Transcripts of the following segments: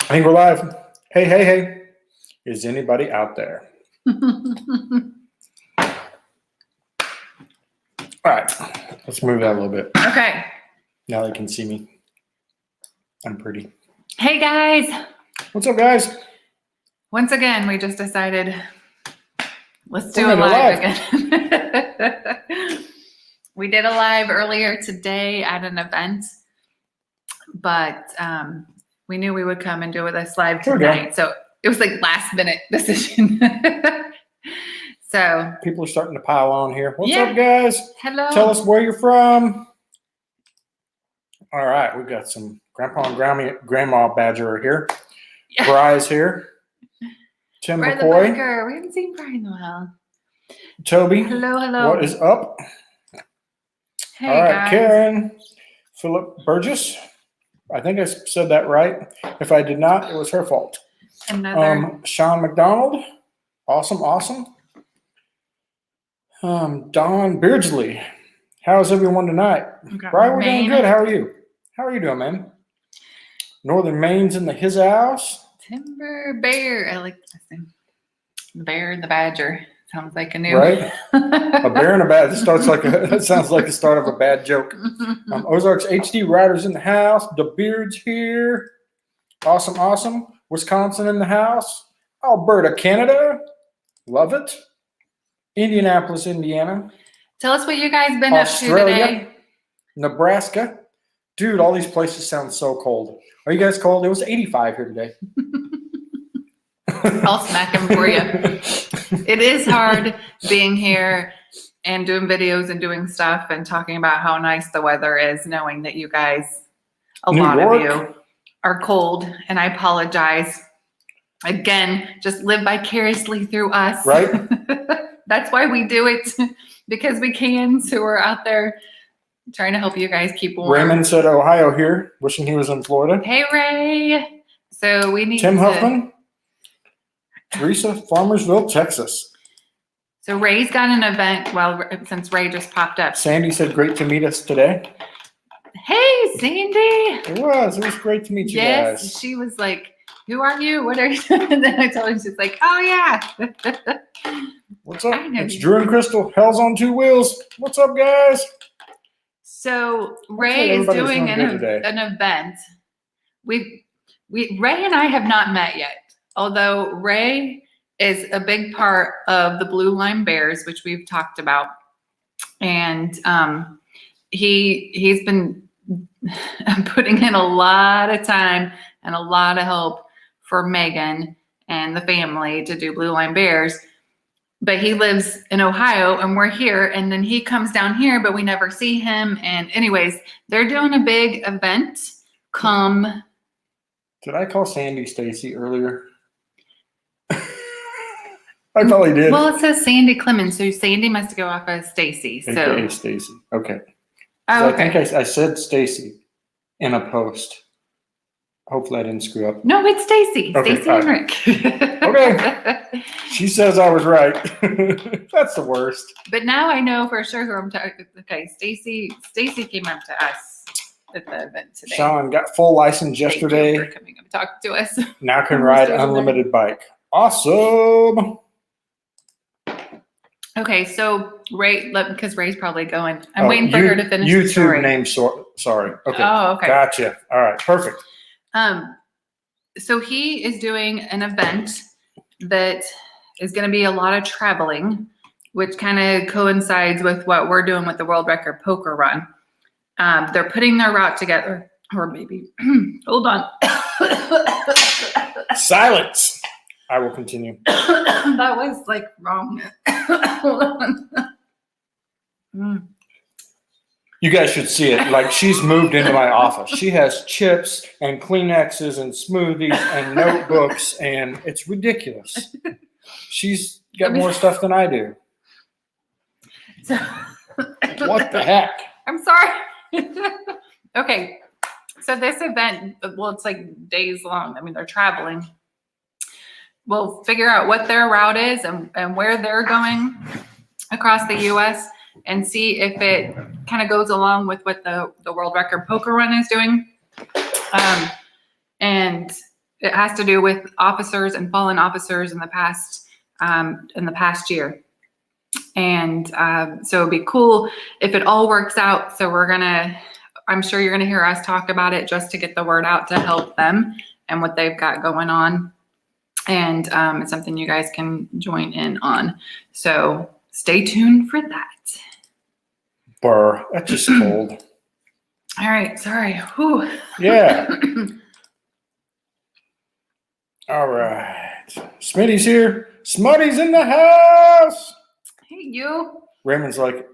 I think we're live. Hey, hey, hey. Is anybody out there? All right. Let's move that a little bit. Okay. Now they can see me. I'm pretty. Hey, guys. What's up, guys? Once again, we just decided let's do We're a gonna live go again. We did a live earlier today at an event, but we knew we would come and do this live Here we go. tonight. So it was like last minute decision. So People are starting to pile on here. What's Yeah. up, guys? hello. Tell us where you're from. All right. We've got some Grandpa and Grandma Badger here. Yeah. Bry's here. Tim Bry the McCoy. biker. We haven't seen Bry in a while. Toby. Hello, hello. What is up? Hey, All right, guys. Karen, Philip Burgess. I think I said that right. If I did not, it was her fault. Another. Sean McDonald. Awesome. Don Beardsley. How's everyone tonight? Okay. Brian, we're doing Maine. good. How are you? How are you doing, man? Northern Maine's in the his house. Timber Bear. I like this thing. The Bear and the Badger. Sounds like a new. Right? A bear and a bad. That sounds like the start of a bad joke. Ozarks HD Riders in the house. The Beard's here. Awesome. Wisconsin in the house. Alberta, Canada. Love it. Indianapolis, Indiana. Tell us what you guys been Australia. up to today. Nebraska. Dude, all these places sound so cold. Are you guys cold? It was 85 here today. I'll smack them for you. It is hard being here and doing videos and doing stuff and talking about how nice the weather is, knowing that you guys, a New lot York. of you, are cold. And I apologize. Again, just live vicariously through us. Right? That's why we do it, because we can. So we're out there trying to help you guys keep warm. Raymond said Ohio here, wishing he was in Florida. Hey, Ray. So we need Tim to. Huffman. Teresa, Farmersville, Texas. So Ray's got an event. Well, since Ray just popped up. Sandy said, great to meet us today. Hey, Sandy. It was great to meet you Yes, guys. she was like, "Who are you? What are you?" And then I told her, she's like, "Oh yeah." What's up? I know It's you. Drew and Crystal. Hell's on two wheels. What's up, guys? So Ray is everybody's doing doing good today. an event. We Ray and I have not met yet, although Ray is a big part of the Blue Line Bears, which we've talked about, and he's been putting in a lot of time and a lot of help for Megan and the family to do Blue Line Bears. But he lives in Ohio and we're here, and then he comes down here, but we never see him. And anyways, they're doing a big event. Did I call Sandy Stacy earlier? I probably did. Well, it says Sandy Clemens, so Sandy must go off as Stacy. So AKA Stacy. Okay. oh, I think okay. I said Stacy in a post. Hopefully I didn't screw up. No, it's Stacy. Okay, Stacy all and Rick. Okay. She says I was right. That's the worst. But now I know for sure who I'm talking. Okay, Stacy came up to us at the event today. Sean got full license Thank you yesterday. for coming up and talking to us. Now can ride unlimited bike. Awesome. Okay, so Ray, because Ray's probably going. I'm Oh, waiting for her to finish the YouTube story. name. Sorry. Okay. Oh, okay. Gotcha. All right. Perfect. So he is doing an event that is going to be a lot of traveling, which kind of coincides with what we're doing with the World Record Poker Run. They're putting their route together, or maybe, hold on. Silence. I will continue. That was like wrong. Hold on. You guys should see it. Like, she's moved into my office. She has chips and Kleenexes and smoothies and notebooks, and it's ridiculous. She's got more stuff than I do. So, What the heck? I'm sorry. Okay. So this event, well, it's like days long. I mean, they're traveling. We'll figure out what their route is and where they're going across the U.S. and see if it kind of goes along with what the World Record Poker Run is doing. And it has to do with officers and fallen officers in the past year. And so it'd be cool if it all works out. So I'm sure you're gonna hear us talk about it just to get the word out to help them and what they've got going on. And it's something you guys can join in on. So stay tuned for that. Burr, that's just cold. All right, sorry. Whew. Yeah. All right. Smitty's here. Smutty's in the house. Hey, you. Raymond's like,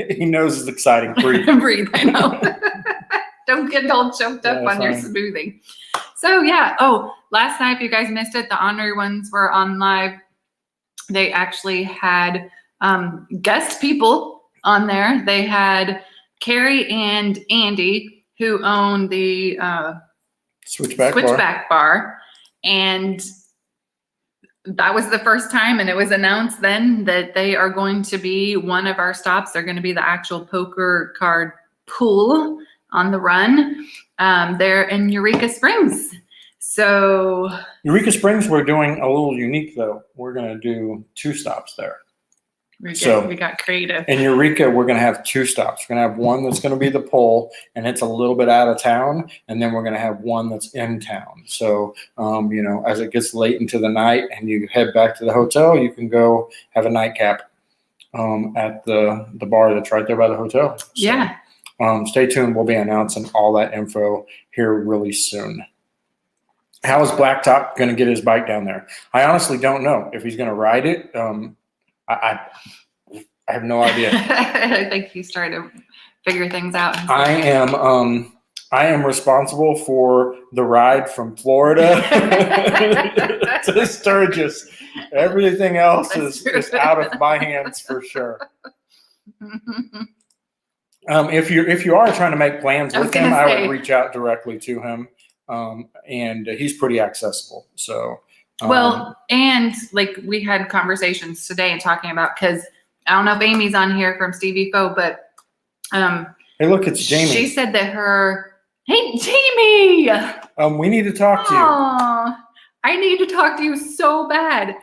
he knows it's exciting. Breathe. Breathe, I know. Don't get all choked up on your smoothie. So yeah, last night, if you guys missed it, the honorary ones were on live. They actually had guest people on there. They had Carrie and Andy, who own the Switchback Bar. And that was the first time, and it was announced then that they are going to be one of our stops. They're going to be the actual poker card pool on the run. They're in Eureka Springs. So Eureka Springs, we're doing a little unique though. We're going to do 2 stops there. We got creative. In Eureka, we're going to have 2 stops. We're going to have one that's going to be the pole, and it's a little bit out of town, and then we're going to have one that's in town. So, as it gets late into the night and you head back to the hotel, you can go have a nightcap at the bar that's right there by the hotel. So, yeah. Stay tuned. We'll be announcing all that info here really soon. How is Blacktop going to get his bike down there? I honestly don't know if he's going to ride it. I have no idea. I think he's trying to figure things out. I am responsible for the ride from Florida to Sturgis. Everything else is out of my hands for sure. If you are trying to make plans with him, I would reach out directly to him. And he's pretty accessible. So. And like we had conversations today and talking about, because I don't know if Amy's on here from Stevie Foe, but hey, look, it's Jamie. She said that hey, Jamie. We need to talk to you. I need to talk to you so bad.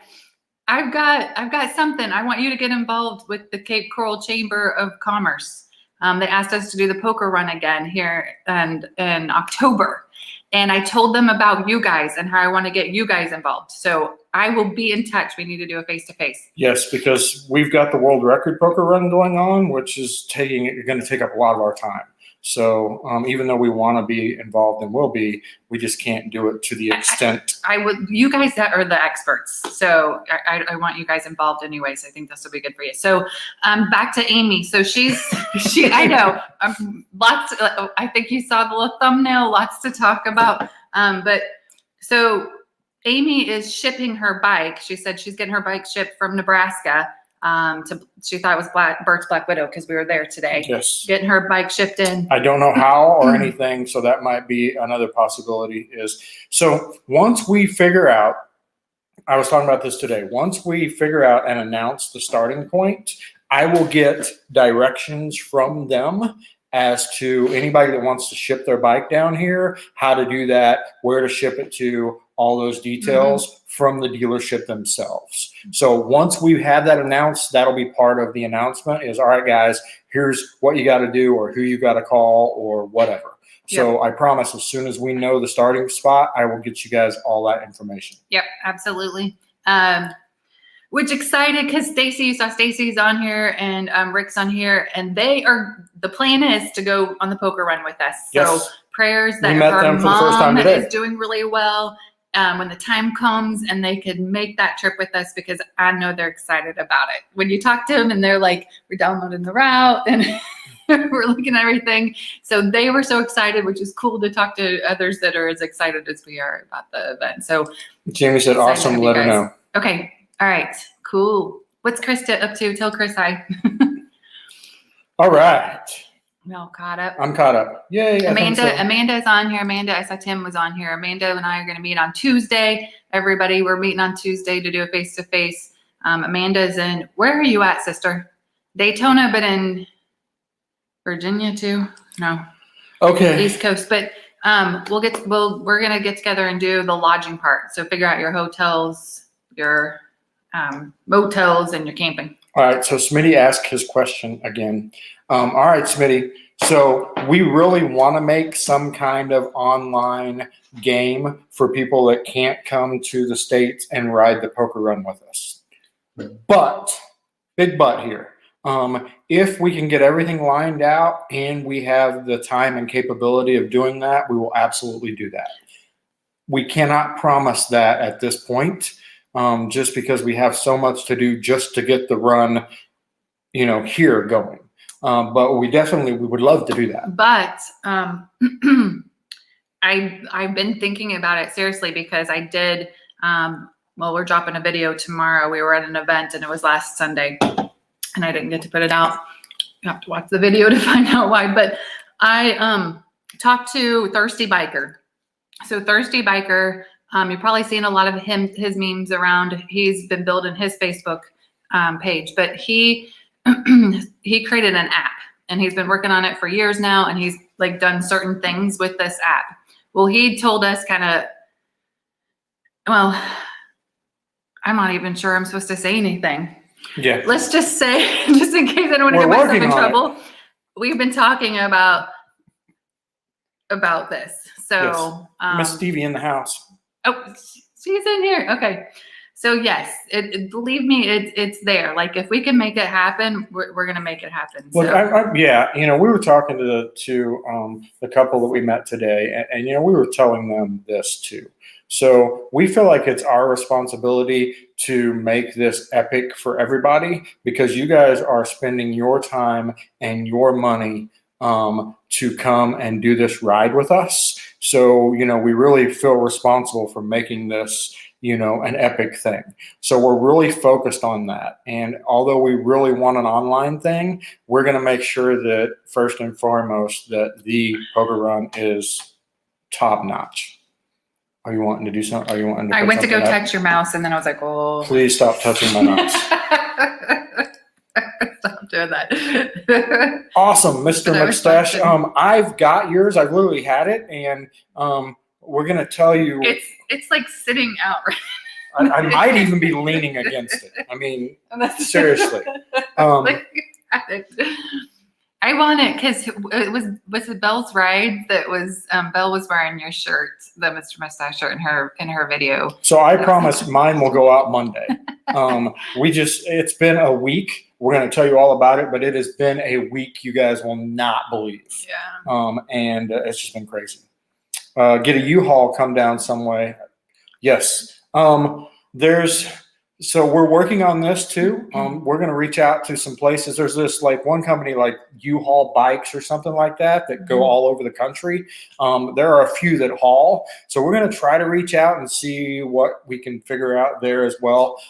I've got something. I want you to get involved with the Cape Coral Chamber of Commerce. They asked us to do the poker run again here in October. And I told them about you guys and how I want to get you guys involved. So I will be in touch. We need to do a face-to-face. Yes, because we've got the world record poker run going on, which is going to take up a lot of our time. So even though we want to be involved and will be, we just can't do it to the extent. You guys that are the experts. So I want you guys involved anyways. I think this will be good for you. So back to Amy. So I know I think you saw the little thumbnail, lots to talk about. But so Amy is shipping her bike. She said she's getting her bike shipped from Nebraska. She thought it was Bert's Black Widow because we were there today. Yes. Getting her bike shipped in. I don't know how or anything, so that might be another possibility. So once we figure out, I was talking about this today, once we figure out and announce the starting point, I will get directions from them as to anybody that wants to ship their bike down here, how to do that, where to ship it to, all those details from the dealership themselves. So once we have that announced, that'll be part of the announcement is, all right, guys, here's what you got to do or who you got to call or whatever. So I promise as soon as we know the starting spot, I will get you guys all that information. Yep, absolutely. Which excited because you saw Stacy's on here and Rick's on here, and the plan is to go on the poker run with us. So prayers that her mom is doing really well. When the time comes and they could make that trip with us, because I know they're excited about it. When you talk to them and they're like, we're downloading the route and we're looking at everything. So they were so excited, which is cool to talk to others that are as excited as we are about the event. So Jamie said, awesome, let her know. Okay. All right. Cool. What's Krista up to? Tell Chris hi. All right. We're all caught up. I'm caught up. Yay. Amanda is on here. I saw Tim was on here. Amanda and I are going to meet on Tuesday. Everybody, we're meeting on Tuesday to do a face-to-face. Amanda's in, where are you at, sister? Daytona, but in Virginia too? No. Okay. East Coast. But we're gonna get together and do the lodging part. So figure out your hotels, your motels, and your camping. All right, so Smitty asked his question again. All right, Smitty. So we really want to make some kind of online game for people that can't come to the States and ride the poker run with us. But, big but here. If we can get everything lined out and we have the time and capability of doing that, we will absolutely do that. We cannot promise that at this point. Just because we have so much to do just to get the run, here going. But we would love to do that. But I've been thinking about it seriously because I did. We're dropping a video tomorrow. We were at an event and it was last Sunday, and I didn't get to put it out. You have to watch the video to find out why. But I talked to Thirsty Biker. So Thirsty Biker. You've probably seen a lot of his memes around. He's been building his Facebook page, but he created an app and he's been working on it for years now. And he's like done certain things with this app. Well, he told us I'm not even sure I'm supposed to say anything. Yeah. Let's just say, just in case I don't want to get myself in trouble, we've been talking about this. So, yes. Miss Stevie in the house. Oh, she's in here. Okay. So yes, believe me, it's there. Like if we can make it happen, we're going to make it happen. Look, we were talking to the couple that we met today and we were telling them this too. So we feel like it's our responsibility to make this epic for everybody because you guys are spending your time and your money to come and do this ride with us. So, we really feel responsible for making this, an epic thing. So we're really focused on that. And although we really want an online thing, we're going to make sure that first and foremost that the poker run is top notch. Are you wanting to do something? Are you wanting to? I went to go touch your mouse and then I was like, oh. Please stop touching my mouse. Stop doing that. Awesome, Mr. Mustache. I've got yours. I've literally had it, and we're gonna tell you. It's like sitting out. I might even be leaning against it. I mean, seriously. I want it because it was Belle's ride that was Belle was wearing your shirt, the Mr. Mustache shirt in her video. So I promise mine will go out Monday. It's been a week. We're going to tell you all about it, but it has been a week you guys will not believe. Yeah. And it's just been crazy. Get a U-Haul come down some way. Yes. So we're working on this too. We're going to reach out to some places. There's this like one company like U-Haul Bikes or something like that go all over the country. There are a few that haul. So we're going to try to reach out and see what we can figure out there as well.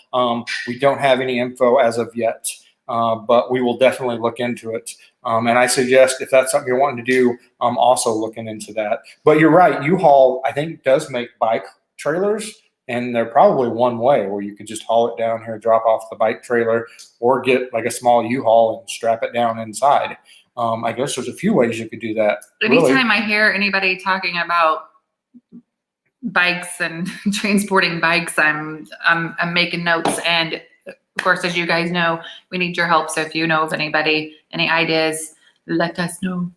We don't have any info as of yet, but we will definitely look into it. And I suggest if that's something you're wanting to do, also looking into that. But you're right. U-Haul, I think, does make bike trailers. And they're probably one way where you could just haul it down here, drop off the bike trailer, or get like a small U-Haul and strap it down inside. I guess there's a few ways you could do that. Anytime I hear anybody talking about bikes and transporting bikes, I'm making notes. And of course, as you guys know, we need your help. So if you know of anybody, any ideas, let us know.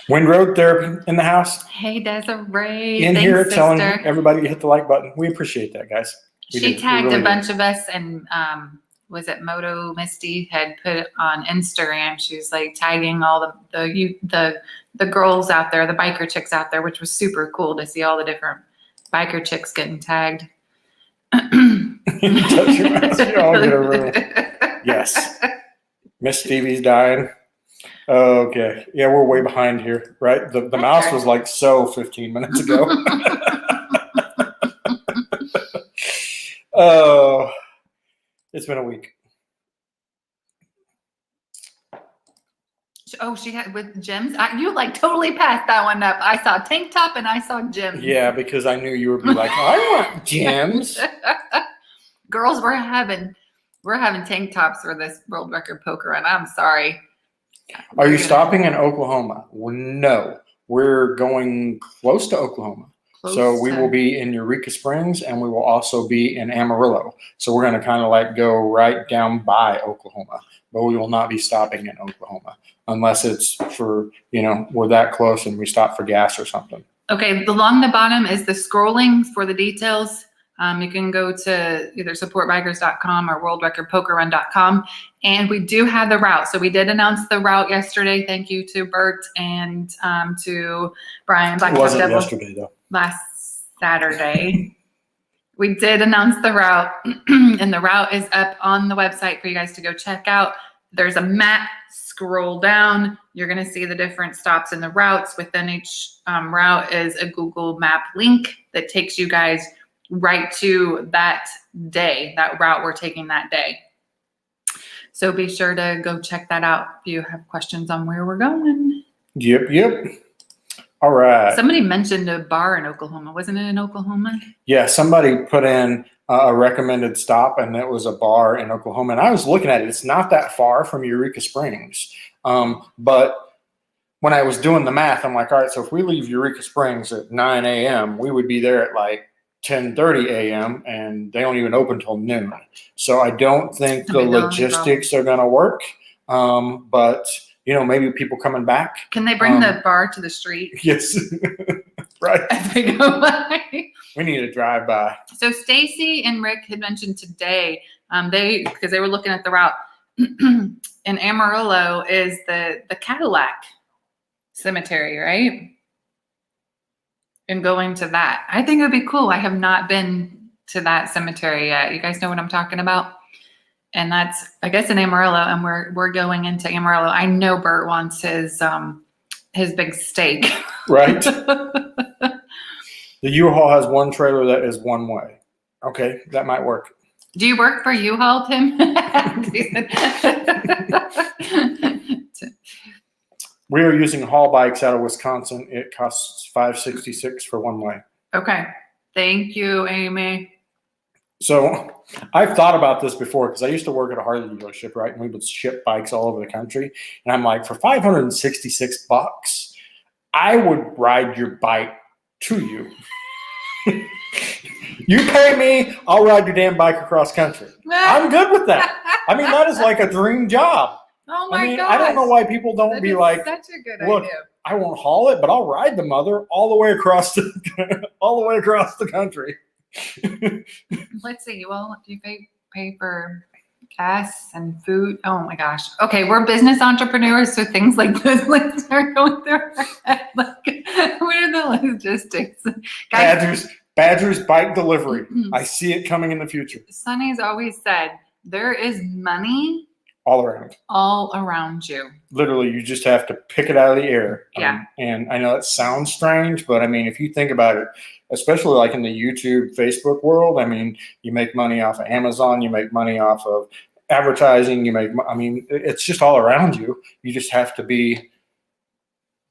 Wind Road Therapy in the house. Hey, Desiree. In here telling everybody to hit the like button. We appreciate that, guys. She tagged a bunch of us, and was it Moto Misty had put on Instagram. She was like tagging all the girls out there, the biker chicks out there, which was super cool to see all the different biker chicks getting tagged. Yes. Miss Stevie's dying. Okay. Yeah, we're way behind here, right? The mouse was like 15 minutes ago. Oh, it's been a week. Oh, she had with Jim's. You like totally passed that one up. I saw tank top and I saw Jim's. Yeah, because I knew you would be like, I want Jim's. Girls, we're having tank tops for this world record poker run. I'm sorry. Are you stopping in Oklahoma? No. we're going close to Oklahoma. So we will be in Eureka Springs, and we will also be in Amarillo. So we're going to kind of like go right down by Oklahoma, but we will not be stopping in Oklahoma unless it's for, we're that close and we stop for gas or something. Okay, along the bottom is the scrolling for the details. You can go to either supportbikers.com or worldrecordpokerrun.com. And we do have the route. So we did announce the route yesterday. Thank you to Bert and to Brian. It wasn't yesterday, though. Last Saturday. We did announce the route, and the route is up on the website for you guys to go check out. There's a map. Scroll down. You're going to see the different stops in the routes. Within each route is a Google Map link that takes you guys right to that day, that route we're taking that day. So be sure to go check that out if you have questions on where we're going. Yep. All right. Somebody mentioned a bar in Oklahoma. Wasn't it in Oklahoma? Yeah, somebody put in a recommended stop, and it was a bar in Oklahoma. And I was looking at it. It's not that far from Eureka Springs. But when I was doing the math, I'm like, all right, so if we leave Eureka Springs at 9 a.m., we would be there at like 10:30 a.m., and they don't even open till noon. So I don't think the logistics are going to work. But maybe people coming back. Can they bring the bar to the street? Yes. Right. As we go by. We need a drive-by. So Stacy and Rick had mentioned today, because they were looking at the route, in Amarillo is the Cadillac Cemetery, right? And going to that. I think it would be cool. I have not been to that cemetery yet. You guys know what I'm talking about? And that's, I guess, in Amarillo, and we're going into Amarillo. I know Bert wants his big steak. Right. The U-Haul has one trailer that is one way. Okay, that might work. Do you work for U-Haul, Tim? We are using haul bikes out of Wisconsin. It costs $5.66 for one way. Okay. Thank you, Amy. So I've thought about this before because I used to work at a Harley dealership, right? And we would ship bikes all over the country. And I'm like, for $566, I would ride your bike to you. You pay me, I'll ride your damn bike across country. I'm good with that. I mean, that is like a dream job. Oh my gosh. I don't know why people don't be like, such a good look, idea. I won't haul it, but I'll ride the mother all the way across the country. Let's see. Well, do you pay for gas and food? Oh my gosh. Okay, we're business entrepreneurs, so things like this are going through our head. Like, what are the logistics? Guys, Badger's bike delivery. I see it coming in the future. Sonny's always said there is money all around you. Literally, you just have to pick it out of the air. Yeah. And I know it sounds strange, but I mean, if you think about it, especially like in the YouTube, Facebook world, I mean, you make money off of Amazon, you make money off of advertising, it's just all around you. You just have to be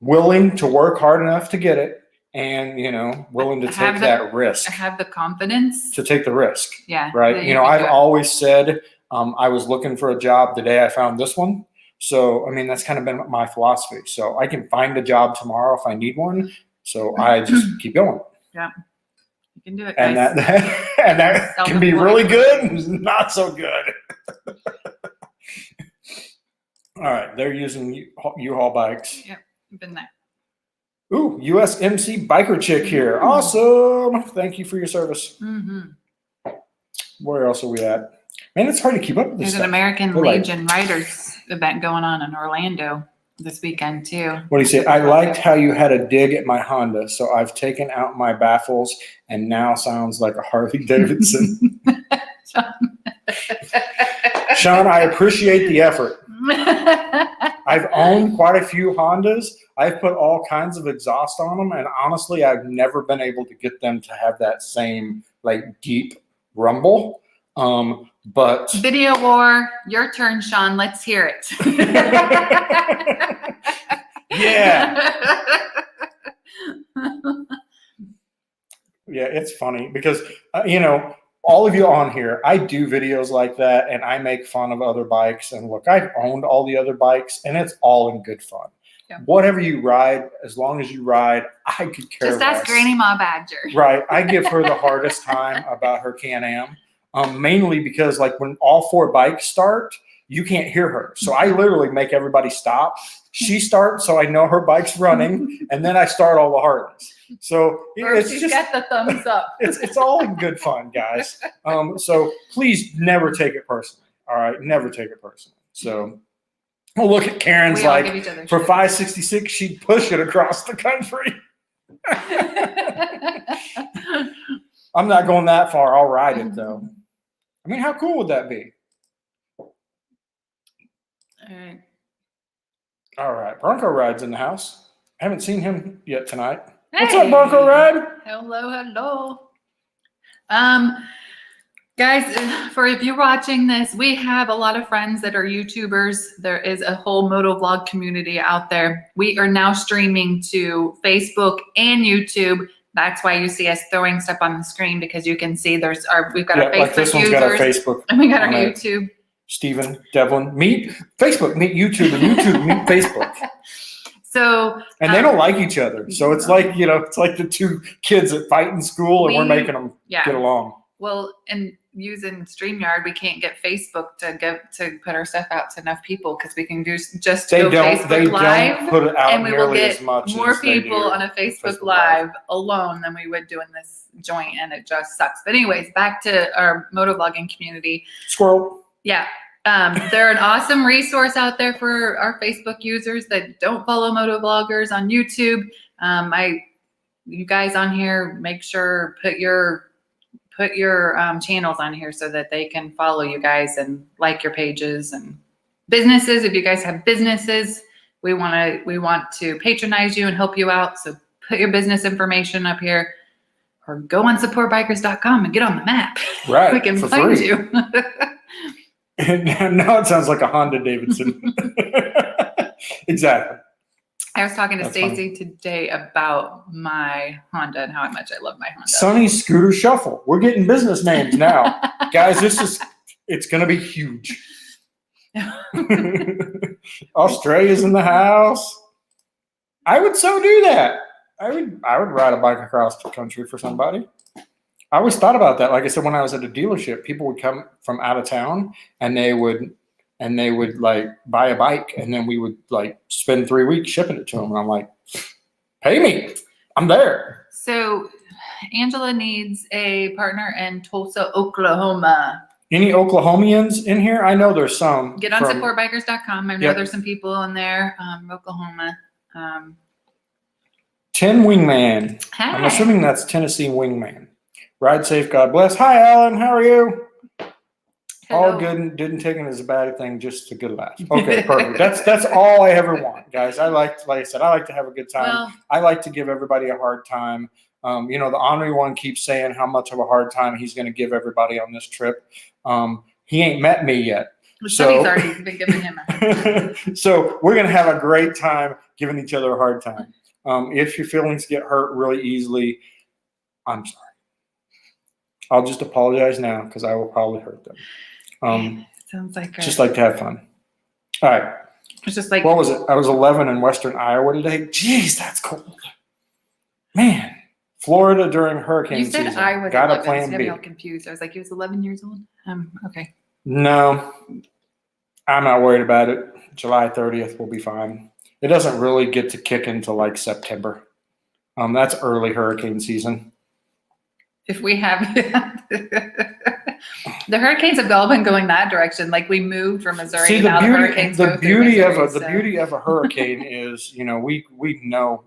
willing to work hard enough to get it and, willing to take that risk. Have the confidence. To take the risk. Yeah. Right. I've always said I was looking for a job the day I found this one. So, that's kind of been my philosophy. So I can find a job tomorrow if I need one. So I just keep going. Yeah. You can do it, and guys. that can be really good and not so good. All right. They're using U-Haul bikes. Yep. Been there. Ooh, USMC Biker Chick here. Awesome. Thank you for your service. Mm-hmm. Where else are we at? Man, it's hard to keep up with this There's stuff. an American Legion Riders event going on in Orlando this weekend, too. What do you say? I liked how you had a dig at my Honda, so I've taken out my baffles and now sounds like a Harley Davidson. Sean, I appreciate the effort. I've owned quite a few Hondas. I've put all kinds of exhaust on them, and honestly, I've never been able to get them to have that same deep rumble. But video war, your turn, Sean. Let's hear it. Yeah. Yeah, it's funny because all of you on here, I do videos like that, and I make fun of other bikes. And look, I've owned all the other bikes, and it's all in good fun. Yeah. Whatever you ride, as long as you ride, I could care Just less. ask Granny Ma Badger. Right. I give her the hardest time about her Can-Am, mainly because like when all 4 bikes start, you can't hear her. So I literally make everybody stop. She starts, so I know her bike's running, and then I start all the Harleys. So it's She's just got the thumbs up. it's all in good fun, guys. So please never take it personally. All right, never take it personally. So we'll look at Karen's We all like give each other for shit. 566, she'd push it across the country. I'm not going that far. I'll ride it though. I mean, how cool would that be? All right. All right, Bronco Ride's in the house. I haven't seen him yet tonight. What's up, Bronco Hey. Ride? Hello. Guys, for if you're watching this, we have a lot of friends that are YouTubers. There is a whole motovlog community out there. We are now streaming to Facebook and YouTube. That's why you see us throwing stuff on the screen, because you can see we've got our Facebook like this one's users, got our Facebook. and we got our on it. YouTube. Stephen, Devlin, meet Facebook, meet YouTube, and YouTube, meet Facebook. So, And they don't like each other. So it's like, it's like the 2 kids that fight in school and we're making them get along. Well, and using StreamYard, we can't get Facebook to put our stuff out to enough people, because we can do Facebook Live, don't put it out and we will nearly get as much more as they people do on a Facebook Facebook Live. Live alone than we would doing this joint, and it just sucks. But anyways, back to our motovlogging community. Squirrel. Yeah. They're an awesome resource out there for our Facebook users that don't follow motovloggers on YouTube. You guys on here, make sure put your channels on here so that they can follow you guys and like your pages. And businesses, if you guys have businesses, we want to patronize you and help you out. So put your business information up here, or go on supportbikers.com and get on the map. Right. We can for find free. you. And now it sounds like a Honda Davidson. Exactly. I was talking to That's Stacy today about my Honda and how much I love my Honda. Sonny's Scooter Shuffle. We're getting business names now. Guys, it's going to be huge. Australia's in the house. I would so do that. I would ride a bike across the country for somebody. I always thought about that. Like I said, when I was at a dealership, people would come from out of town and they would like buy a bike, and then we would like spend 3 weeks shipping it to them. And I'm like, pay me. I'm there. So Angela needs a partner in Tulsa, Oklahoma. Any Oklahomians in here? I know there's some. Get on supportbikers.com. I know Yep. there's some people in there, Oklahoma. 10 Wingman. Hi. I'm assuming that's Tennessee Wingman. Ride safe, God bless. Hi, Alan. How are you? Hello. All good and didn't take it as a bad thing, just a good laugh. Okay, perfect. That's all I ever want, guys. Like I said, I like to have a good time. Well, I like to give everybody a hard time. The Henri one keeps saying how much of a hard time he's going to give everybody on this trip. He ain't met me yet. Sonny's already been giving him a hard time. So we're going to have a great time giving each other a hard time. If your feelings get hurt really easily, I'm sorry. I'll just apologize now because I will probably hurt them. Sounds like just like to have fun. All right. It's just like, What was it? I was 11 in Western Iowa today. Jeez, that's cold. Man, Florida during hurricane you said season. I was Got 11, a plan so I got B. me all confused. I was like, he was 11 years old? Okay. No, I'm not worried about it. July 30th will be fine. It doesn't really get to kick until like September. That's early hurricane season. If we have the hurricanes have all been going that direction. Like we moved from Missouri. See, and the now beauty, hurricanes the go through beauty of Missouri, the beauty of a hurricane is, we know,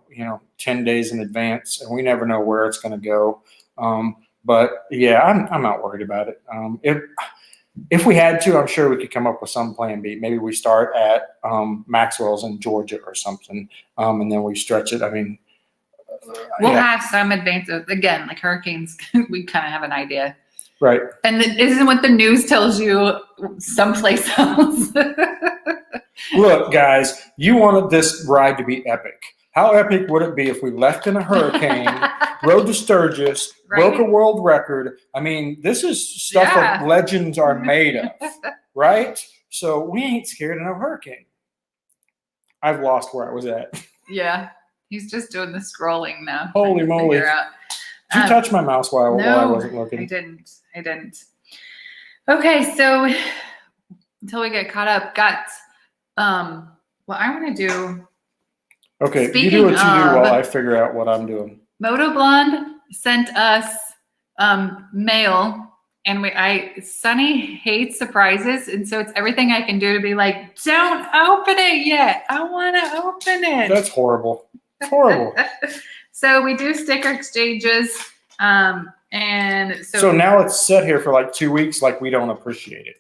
10 days in advance, and we never know where it's going to go. But yeah, I'm not worried about it. If we had to, I'm sure we could come up with some plan B. Maybe we start at Maxwell's in Georgia or something, and then we stretch it. I mean, we'll have some advances. Again, like hurricanes, we kind of have an idea. Right. And it isn't what the news tells you someplace else. Look, guys, you wanted this ride to be epic. How epic would it be if we left in a hurricane, rode to Sturgis, broke a world record? I mean, this is stuff that legends are made of, right? So we ain't scared of no hurricane. I've lost where I was at. Yeah. He's just doing the scrolling now. Holy trying to moly. figure out. Did you touch my mouse while I wasn't I looking? didn't. Okay, so until we get caught up, what I want to do. Okay, you Speaking do what you do while of- I figure out what I'm doing. Moto Blonde sent us mail, and Sunny hates surprises, and so it's everything I can do to be like, don't open it yet. I want to open it. That's horrible. It's horrible. So we do sticker exchanges, and So now it's set here for like 2 weeks, like we don't appreciate it.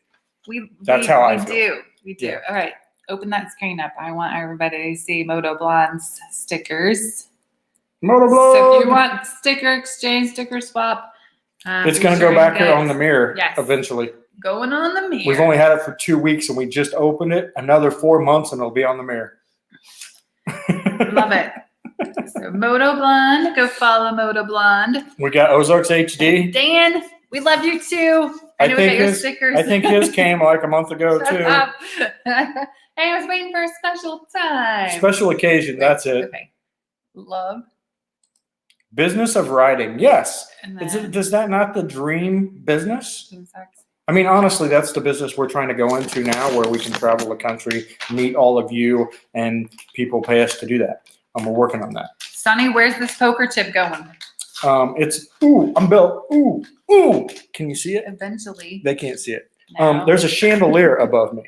That's how I feel. We do. Yeah. All right, open that screen up. I want everybody to see Moto Blonde's stickers. Moto So if you Blonde. want sticker exchange, sticker swap, It's be going to sure go back here get on the mirror Yes. eventually. going on the mirror. We've only had it for 2 weeks and we just opened it. Another 4 months and it'll be on the mirror. Love it. So Moto Blonde, go follow Moto Blonde. We got Ozarks HD. Dan, we love you too. I know we got your stickers. I think his came like a month ago Shut too. up. Hey, I was waiting for a special time. Special occasion, that's it. Okay. Love. Business of writing. Yes. And Does that not the dream business? then I mean, honestly, that's the business we're trying to go into now, where we can travel the country, meet all of you, and people pay us to do that. We're working on that. Sonny, where's this poker chip going? I'm built. Ooh. Can you see it? Eventually. They can't see it. No. There's a chandelier above me.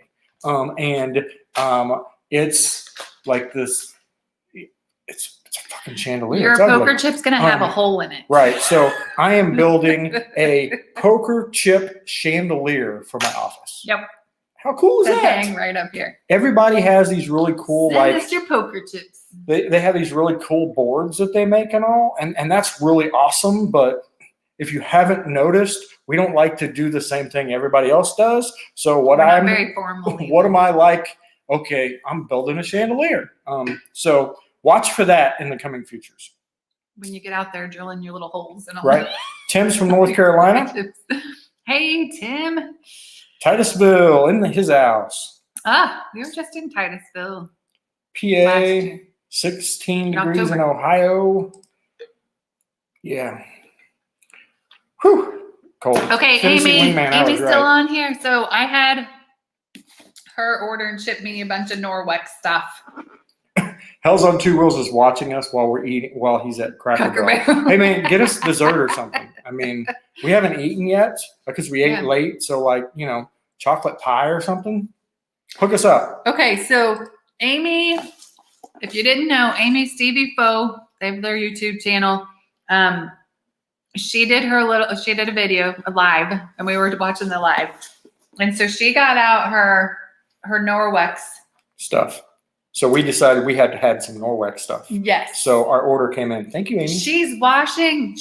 It's like this. It's a fucking chandelier. Your It's ugly. poker chip's going to have a hole in it. Right. So I am building a poker chip chandelier for my office. Yep. How cool is To that? hang right up here. Everybody has these really cool, Send like us your poker chips. they have these really cool boards that they make and all, and that's really awesome. But if you haven't noticed, we don't like to do the same thing everybody else does. So We're not very formal. what am I like? Okay, I'm building a chandelier. So watch for that in the coming futures. When you get out there drilling your little holes and all Right. Tim's from North Carolina. Hey, Tim. Titusville in his house. We were just in Titusville. last PA, year. 16 In degrees in October. Ohio. Yeah. Whew. Cold. Okay, Tennessee Amy. wingman, I was Amy's right. still on here. So I had her order and ship me a bunch of Norwex stuff. Hell's on Two Wheels is watching us while he's at Cracker Cracker Barrel. Barrel. Hey man, get us dessert or something. I mean, we haven't eaten yet because we ate Yeah. late. So like, chocolate pie or something. Hook us up. Okay, so Amy, if you didn't know, Amy Stevie Foe, they have their YouTube channel. She did a video, a live, and we were watching the live. And so she got out her Norwex. Stuff. So we decided we had to have some Norwex stuff. Yes. So our order came in. Thank you, Amy. She's washing.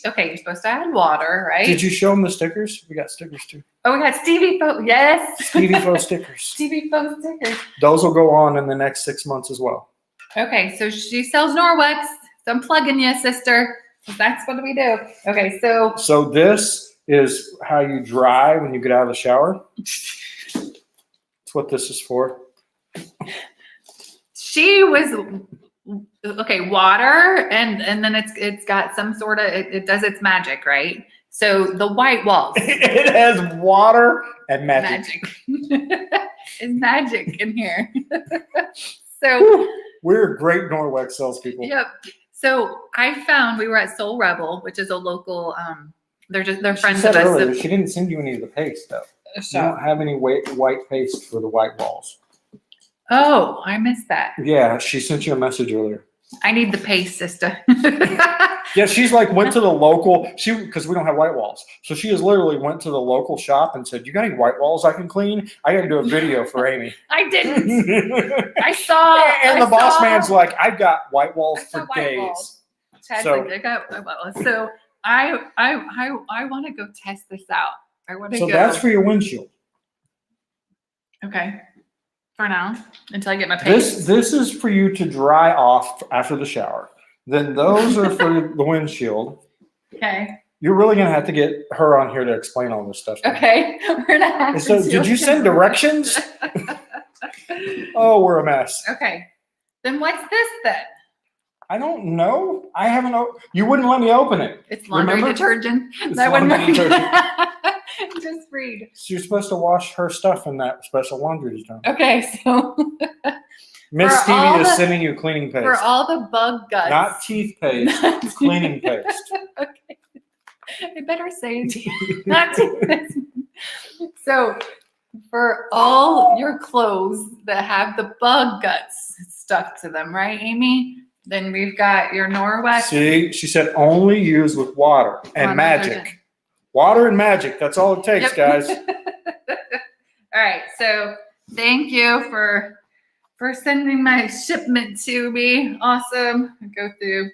Okay, you're supposed to add water, right? Did you show them the stickers? We got stickers too. Oh, we got Stevie Foe. Yes. Stevie Foe stickers. Stevie Foe stickers. Those Those will go on in the next 6 months as well. Okay, so she sells Norwex. So I'm plugging you, sister. That's what we do. Okay, so So this is how you dry when you get out of the shower. That's what this is for. she was water, and then it's got some sort of it does its magic, right? So the white walls. It has water and magic. It's magic in here. So We're great Norwex salespeople. yep. So I found we were at Soul Rebel, which is a local. They're She friends said of us. earlier she didn't send you any of the paste though. You don't have any white paste for the white walls. Oh, I missed that. Yeah, she sent you a message earlier. I need the paste, sister. Yeah, she's like went to the local because we don't have white walls. So she has literally went to the local shop and said, "You got any white walls I can clean? I got to do a video for Amy." I didn't. And I saw. the boss man's like, "I've got white walls I saw for white days." walls. Chad's So- like, I got white walls. So I want to go test this out. I want to So go. that's for your windshield. Okay. For now, until I get my paste. This is for you to dry off after the shower. Then those are for the windshield. Okay. You're really gonna have to get her on here to explain all this stuff. Okay. We're gonna have So to did do you it. send directions? Oh, we're a mess. Okay. Then what's this then? I don't know. I haven't. You wouldn't let me open it. It's laundry Remember? detergent. It's That wouldn't laundry work. detergent. Just read. So you're supposed to wash her stuff in that special laundry detergent. Okay, so Miss For all Stevie is the- sending you cleaning paste. for all the bug guts. Not teeth paste, cleaning paste. Okay. I better say it. Not teeth paste. So for all your clothes that have the bug guts stuck to them, right, Amy? Then we've got your Norwex. See, she said only use with water and magic. detergent. Water and magic. That's all it takes, Yep. guys. All right. So thank you for sending my shipment to me. Awesome. Go through.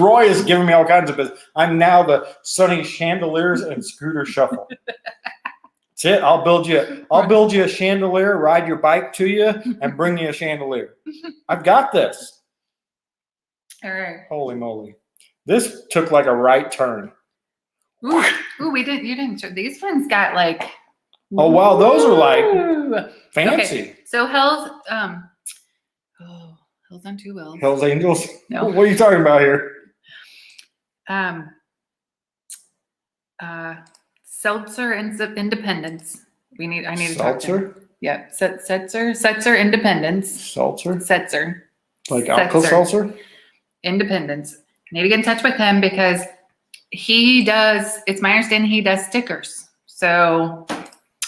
Roy is giving me all kinds of business. I'm now the Sunny Chandeliers and Scooter Shuffle. That's it. I'll build you a chandelier, ride your bike to you, and bring you a chandelier. I've got this. All right. Holy moly. This took like a right turn. Ooh, you didn't show. These ones got like. Oh, wow. Those are like Ooh. fancy. Okay. So Hills on Two Wheels. Hells Angels. No. What are you talking about here? Seltzer Independence. I need to talk to him. Seltzer? Yeah. Setzer Independence. Seltzer? Setzer. Like Setzer. Alka-Seltzer? Independence. Need to get in touch with him because it's my understanding he does stickers. So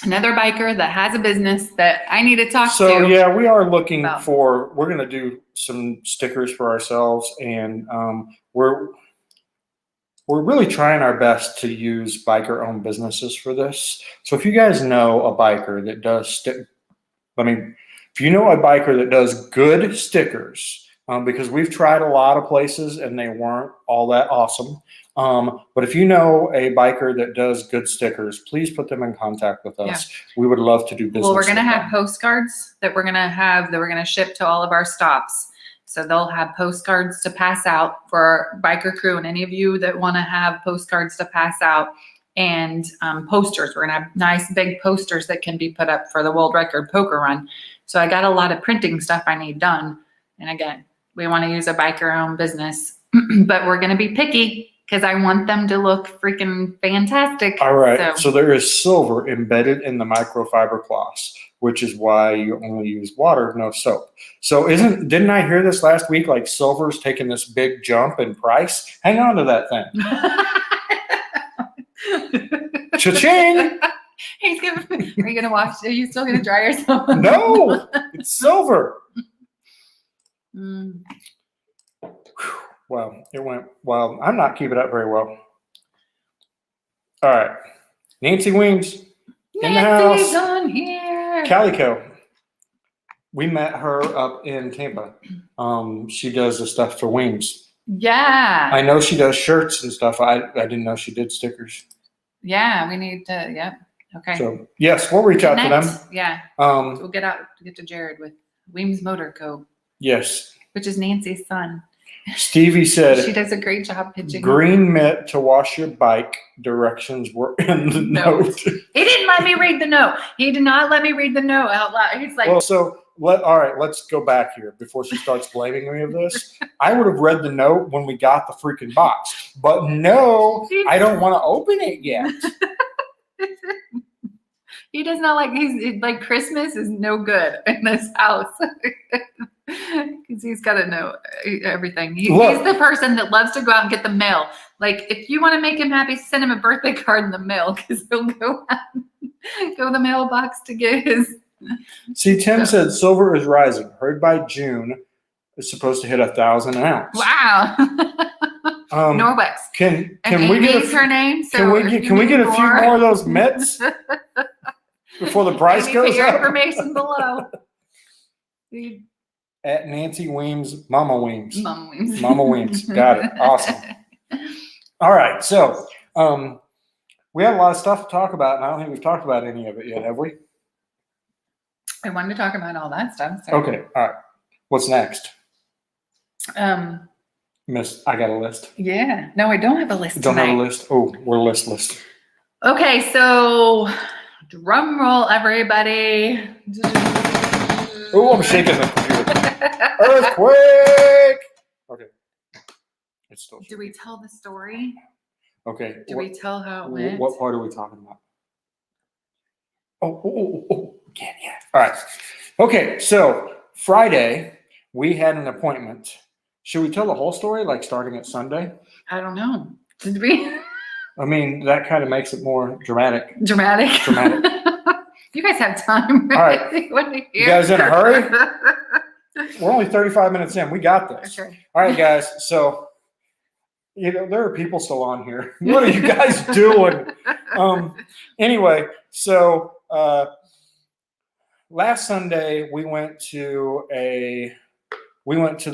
another biker that has a business that I need to talk to. So yeah, we are looking about. we're going to do some stickers for ourselves, and we're really trying our best to use biker-owned businesses for this. So if you guys know a biker that does if you know a biker that does good stickers, because we've tried a lot of places and they weren't all that awesome. But if you know a biker that does good stickers, please put them in contact with us. Yeah. We would love to do business. Well, we're going to have postcards that we're going to ship to all of our stops. So they'll have postcards to pass out for our biker crew, and any of you that want to have postcards to pass out, and posters. We're going to have nice big posters that can be put up for the world record poker run. So I got a lot of printing stuff I need done. And again, we want to use a biker-owned business, but we're going to be picky because I want them to look freaking fantastic. All right. So there is silver embedded in the microfiber cloths, which is why you only use water, no soap. So didn't I hear this last week? Like silver's taking this big jump in price. Hang on to that thing. Cha-ching! Are you gonna wash? Are you still gonna dry yourself? No, it's silver. Well, it went well. I'm not keeping up very well. All right, Nancy Weems in the house. On here. Calico. We met her up in Tampa. She does the stuff for Weems. Yeah. I know she does shirts and stuff. I didn't know she did stickers. Yeah, we need to. Yeah. Okay. So yes, we'll reach out to them. Yeah. We'll get to Jared with Weems Motor Co. Yes. Which is Nancy's son. Stevie said she does a great job pitching. Green mitt to wash your bike. Directions were in the note. He didn't let me read the note. He did not let me read the note out loud. He's like, well, so all right, let's go back here before she starts blaming me of this. I would have read the note when we got the freaking box, but no, I don't want to open it yet. He does not he's like Christmas is no good in this house. Because he's got to know everything. He's the person that loves to go out and get the mail. Like, if you want to make him happy, send him a birthday card in the mail, because he'll go to the mailbox to get his. See, Tim said silver is rising. Heard by June, it's supposed to hit 1,000 an ounce. Wow. Norwex. Can and we get her name? So can we get a few more of those mitts before the price goes your up? Information below. At Nancy Weems, Mama Weems. Mama Weems. Mama Weems. Got it. Awesome. All right. So we had a lot of stuff to talk about, and I don't think we've talked about any of it yet, have we? I wanted to talk about all that stuff. So. Okay. All right. What's next? Miss, I got a list. Yeah. No, I don't have a list. Don't have a list. Oh, we're list. Okay, so drum roll, everybody. Oh, I'm shaking the computer. Earthquake. Okay. It's still shaking. Do we tell the story? Okay. Do we tell how it went? What part are we talking about? Oh. Yeah. All right. Okay. So Friday, we had an appointment. Should we tell the whole story, like starting at Sunday? I don't know. Did we? I mean, that kind of makes it more dramatic. Dramatic. You guys have time. All right. You guys in a hurry? We're only 35 minutes in. We got this. Okay. All right, guys. So, there are people still on here. What are you guys doing? Anyway, so last Sunday we went to the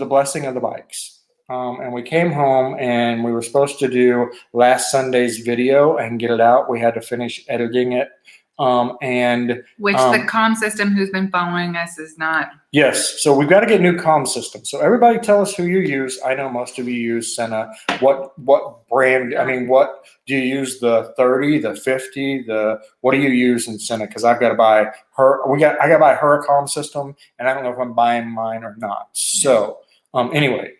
blessing of the bikes. And we came home and we were supposed to do last Sunday's video and get it out. We had to finish editing it. Which the comm system who's been following us is not. Yes. So we've got to get new comm system. So everybody tell us who you use. I know most of you use Senna. What brand? I mean, what do you use? The 30, the 50, what do you use in Senna? Because I've got to buy her. I got to buy her a comm system, and I don't know if I'm buying mine or not. So anyway.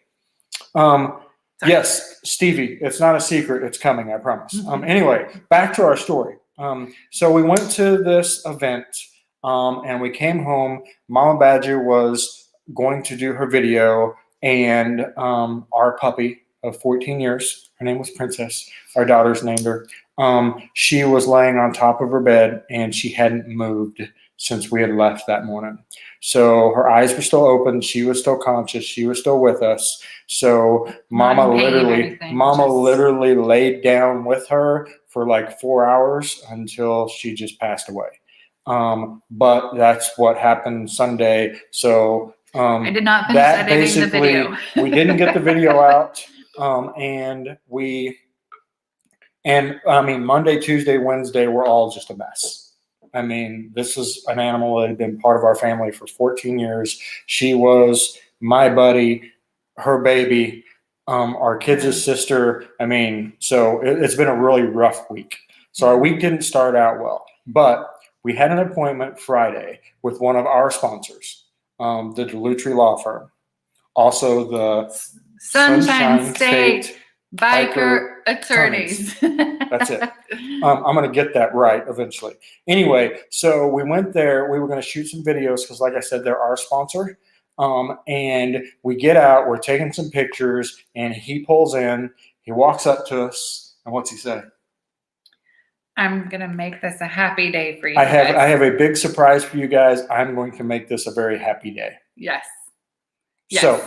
Yes, Stevie, it's not a secret. It's coming, I promise. Anyway, back to our story. So we went to this event, and we came home. Mama Badger was going to do her video, and our puppy of 14 years, her name was Princess, our daughter's named her, she was laying on top of her bed, and she hadn't moved since we had left that morning. So her eyes were still open. She was still conscious. She was still with us. So Mama literally laid down with her for like 4 hours until she just passed away. But that's what happened Sunday. So I did not finish editing the video. We didn't get the video out. Monday, Tuesday, Wednesday were all just a mess. I mean, this is an animal that had been part of our family for 14 years. She was my buddy, her baby, our kids' sister. I mean, so it's been a really rough week. So our week didn't start out well, but we had an appointment Friday with one of our sponsors, the Delutri Law Firm, also the Sunshine State Biker Attorneys. That's it. I'm going to get that right eventually. Anyway, so we went there. We were going to shoot some videos because, like I said, they're our sponsor. And we get out. We're taking some pictures, and he pulls in. He walks up to us, and what's he say? I'm going to make this a happy day for you. I have a big surprise for you guys. I'm going to make this a very happy day. Yes. So,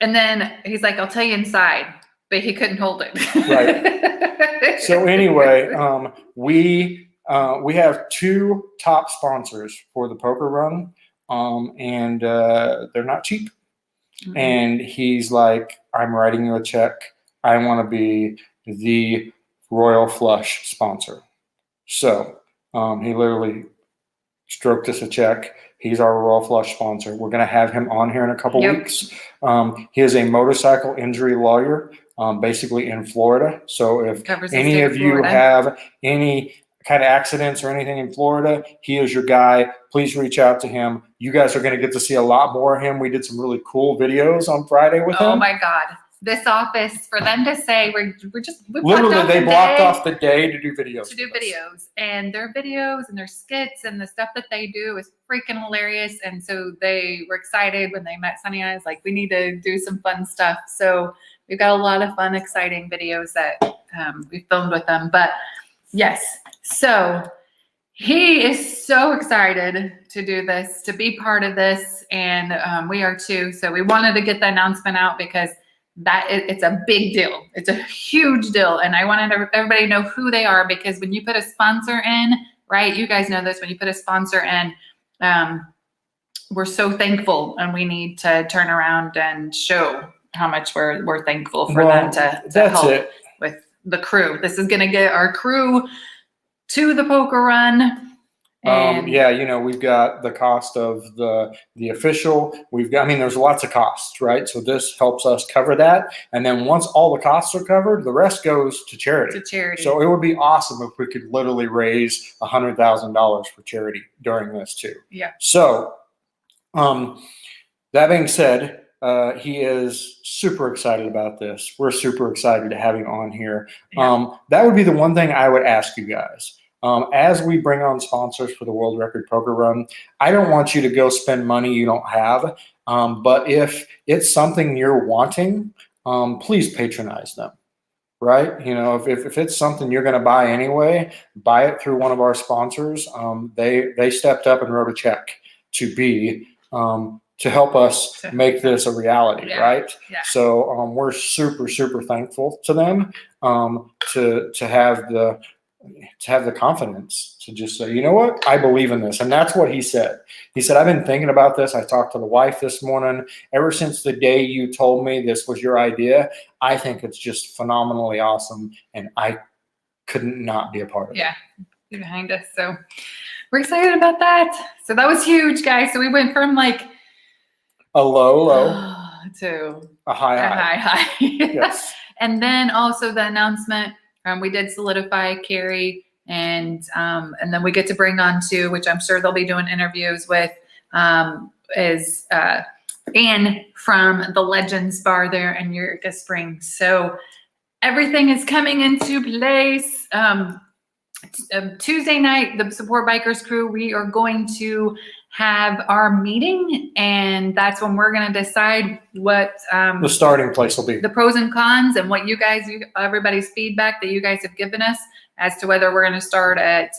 and then he's like, "I'll tell you inside." But he couldn't hold it. Right. So anyway, we have two top sponsors for the poker run, and they're not cheap. Mm-hmm. And he's like, "I'm writing you a check. I want to be the Royal Flush sponsor." So he literally stroked us a check. He's our Royal Flush sponsor. We're going to have him on here in a couple weeks. He is a motorcycle injury lawyer, basically in Florida. So if any of you have any kind of accidents or anything in Florida, he is your guy. Please reach out to him. You guys are going to get to see a lot more of him. We did some really cool videos on Friday with him. Oh my God. This office, for them to say we literally they blocked off the day to do videos. And their videos and their skits and the stuff that they do is freaking hilarious. And so they were excited when they met Sunny Eyes, like, we need to do some fun stuff. So we've got a lot of fun, exciting videos that we filmed with them. But yes, so he is so excited to do this, to be part of this, and we are too. So we wanted to get the announcement out because it's a big deal. It's a huge deal. And I wanted everybody to know who they are, because when you put a sponsor in, right, you guys know this, when you put a sponsor in, we're so thankful, and we need to turn around and show how much we're thankful for them to help with the crew. This is going to get our crew to the poker run. We've got the cost of the official. There's lots of costs, right? So this helps us cover that. And then once all the costs are covered, the rest goes to charity. So it would be awesome if we could literally raise $100,000 for charity during this too. Yeah. So That being said, he is super excited about this. We're super excited to have him on here. That would be the one thing I would ask you guys. As we bring on sponsors for the World Record Poker Run, I don't want you to go spend money you don't have. But if it's something you're wanting, please patronize them. Right? If it's something you're going to buy anyway, buy it through one of our sponsors. They stepped up and wrote a check to help us make this a reality, right? Yeah. So we're super, super thankful to them to have the confidence to just say, you know what, I believe in this. And that's what he said. He said, I've been thinking about this. I talked to the wife this morning. Ever since the day you told me this was your idea, I think it's just phenomenally awesome. And I couldn't not be a part of it. Yeah, behind us. So we're excited about that. So that was huge, guys. So we went from like a low to a high. Yes. And then also the announcement, we did solidify Carrie, and then we get to bring on two, which I'm sure they'll be doing interviews with, is Anne from the Legends Bar there in Eureka Springs. So everything is coming into place. Tuesday night, the Support Bikers crew, we are going to have our meeting, and that's when we're going to decide what the starting place will be, the pros and cons, and what everybody's feedback that you guys have given us as to whether we're going to start at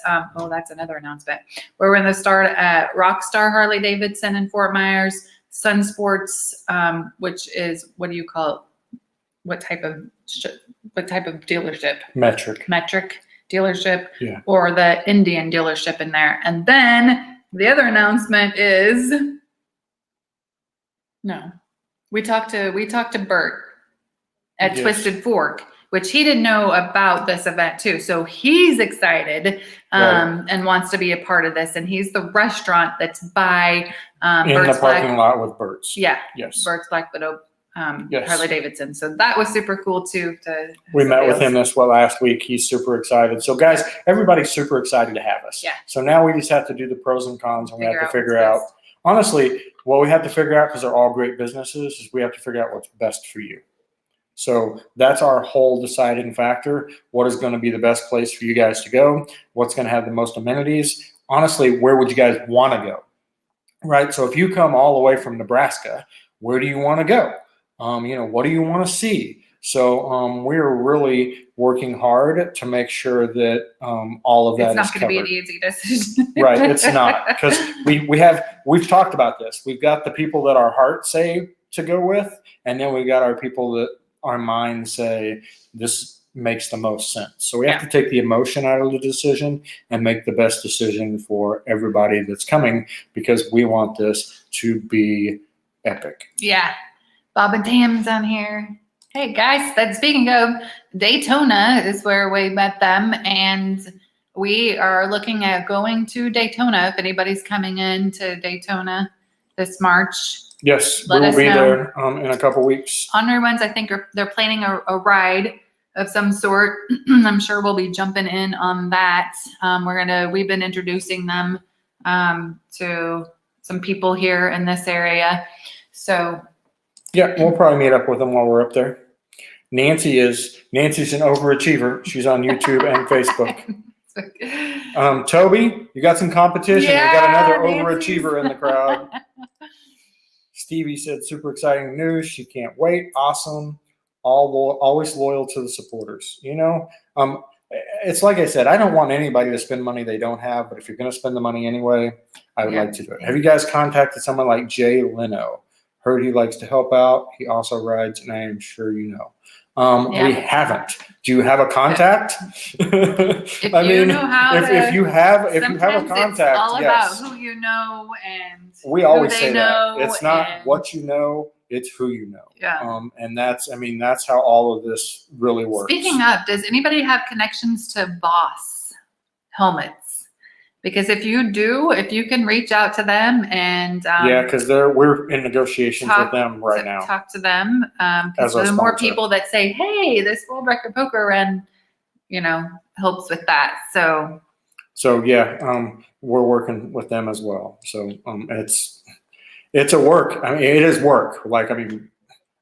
that's another announcement. We're going to start at Rockstar Harley Davidson in Fort Myers, Sun Sports, which is, what do you call it? What type of dealership? Metric dealership, or the Indian dealership in there. And then the other announcement is, we talked to Bert at Twisted Fork, which he didn't know about this event too. So he's excited and wants to be a part of this. And he's the restaurant that's by in Bert's the parking lot with Bert's. Yeah. Yes. Bert's Black Widow. Harley Davidson. So that was super cool too. We met with him last week. He's super excited. So guys, everybody's super excited to have us. Yeah. So now we just have to do the pros and cons, and we have to figure out, honestly, what we have to figure out, because they're all great businesses, is we have to figure out what's best for you. So that's our whole deciding factor. What is going to be the best place for you guys to go? What's going to have the most amenities? Honestly, where would you guys want to go? Right. So if you come all the way from Nebraska, where do you want to go? What do you want to see? So we're really working hard to make sure that all of that is covered. It's not going to be an easy decision. Right, it's not, because we've talked about this. We've got the people that our hearts say to go with, and then we've got our people that our minds say this makes the most sense. So we have to take the emotion out of the decision and make the best decision for everybody that's coming, because we want this to be epic. Yeah. Bob and Tam's on here. Hey guys, speaking of Daytona is where we met them, and we are looking at going to Daytona. If anybody's coming in to Daytona this March, yes, we will be there in a couple weeks. Honor Ones, I think they're planning a ride of some sort. I'm sure we'll be jumping in on that. We've been introducing them to some people here in this area. So yeah, we'll probably meet up with them while we're up there. Nancy's an overachiever. She's on YouTube and Facebook. Toby, you got some competition. Yeah, we got another Nancy's. overachiever in the crowd. Stevie said, super exciting news. She can't wait. Awesome. Always loyal to the supporters. It's like I said, I don't want anybody to spend money they don't have, but if you're going to spend the money anyway, I would like to do it. Have you guys contacted someone like Jay Leno? Heard he likes to help out. He also rides, and I am sure you know. We haven't. Do you have a contact? If you have a contact, it's all about who you know, and we always say that. It's not what you know, it's who you know. Yeah. And that's how all of this really works. Speaking of, does anybody have connections to Boss helmets? Because if you can reach out to them and because we're in negotiations with them right now. Talk to them. Because the more people that say, "Hey, this World Record Poker Run," helps with that. So yeah, we're working with them as well. So It's a work. I mean, it is work. Like, I mean,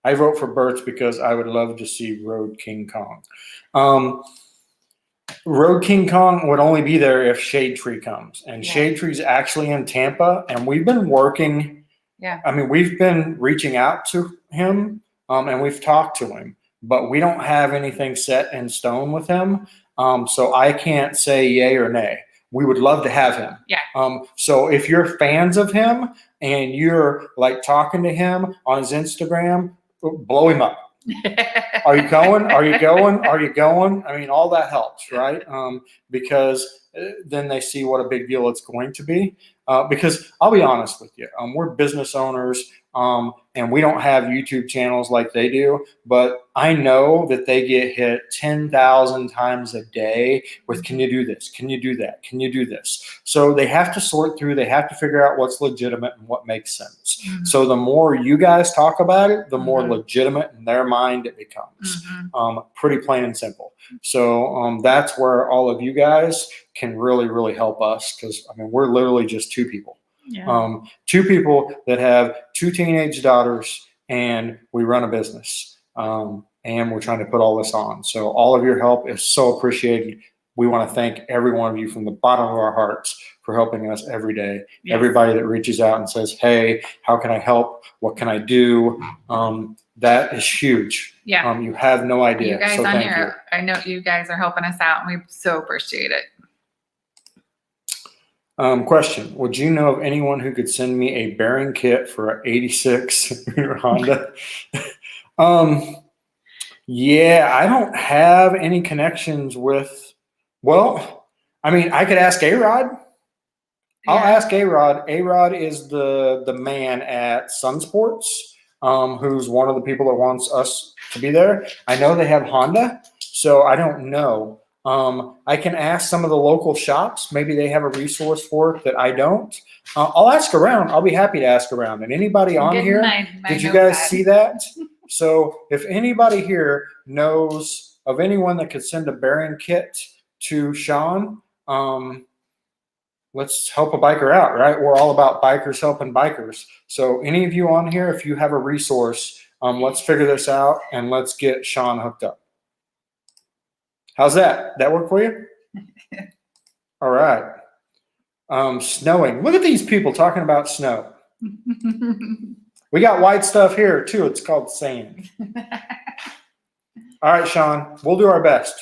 I vote for Burt's because I would love to see Road King Kong. Road King Kong would only be there if Shade Tree comes, and Yeah. Shade Tree's actually in Tampa, and we've been working. Yeah. I mean, we've been reaching out to him, and we've talked to him, but we don't have anything set in stone with him. So I can't say yay or nay. We would love to have him. Yeah. So if you're fans of him and you're like talking to him on his Instagram, blow him up. Are you going? Are you going? Are you going? I mean, all that helps, right? Because then they see what a big deal it's going to be. Because I'll be honest with you, we're business owners, and we don't have YouTube channels like they do. But I know that they get hit 10,000 times a day with, "Can you do this? Can you do that? Can you do this?" So they have to sort through. They have to figure out what's legitimate and what makes sense. Mhm. So the more you guys talk about it, the more Mhm. legitimate in their mind it becomes. Mhm. Pretty plain and simple. So that's where all of you guys can really, really help us, because I mean, we're literally just two people. Yeah. Two people that have two teenage daughters, and we run a business. And we're trying to put all this on. So all of your help is so appreciated. We want to thank every one of you from the bottom of our hearts for helping us every day. Yes. Everybody that reaches out and says, "Hey, how can I help? What can I do?" That is huge. Yeah. You have no idea. You guys so on thank here, I know you guys are helping us out, and we so appreciate it. you. Question: would you know of anyone who could send me a bearing kit for an '86 Honda? Yeah, I don't have any connections with. Well, I mean, I could ask A-Rod. I'll Yeah. ask A-Rod. A-Rod is the man at Sun Sports, who's one of the people that wants us to be there. I know they have Honda, so I don't know. I can ask some of the local shops. Maybe they have a resource for it that I don't. I'll ask around. I'll be happy to ask around. And anybody I'm on getting here, my did you notepad. guys see that? So if anybody here knows of anyone that could send a bearing kit to Sean, let's help a biker out, right? We're all about bikers helping bikers. So any of you on here, if you have a resource, let's figure this out and let's get Sean hooked up. How's that? That work for you? All right. Snowing. Look at these people talking about snow. We got white stuff here too. It's called sand. All right, Sean, we'll do our best.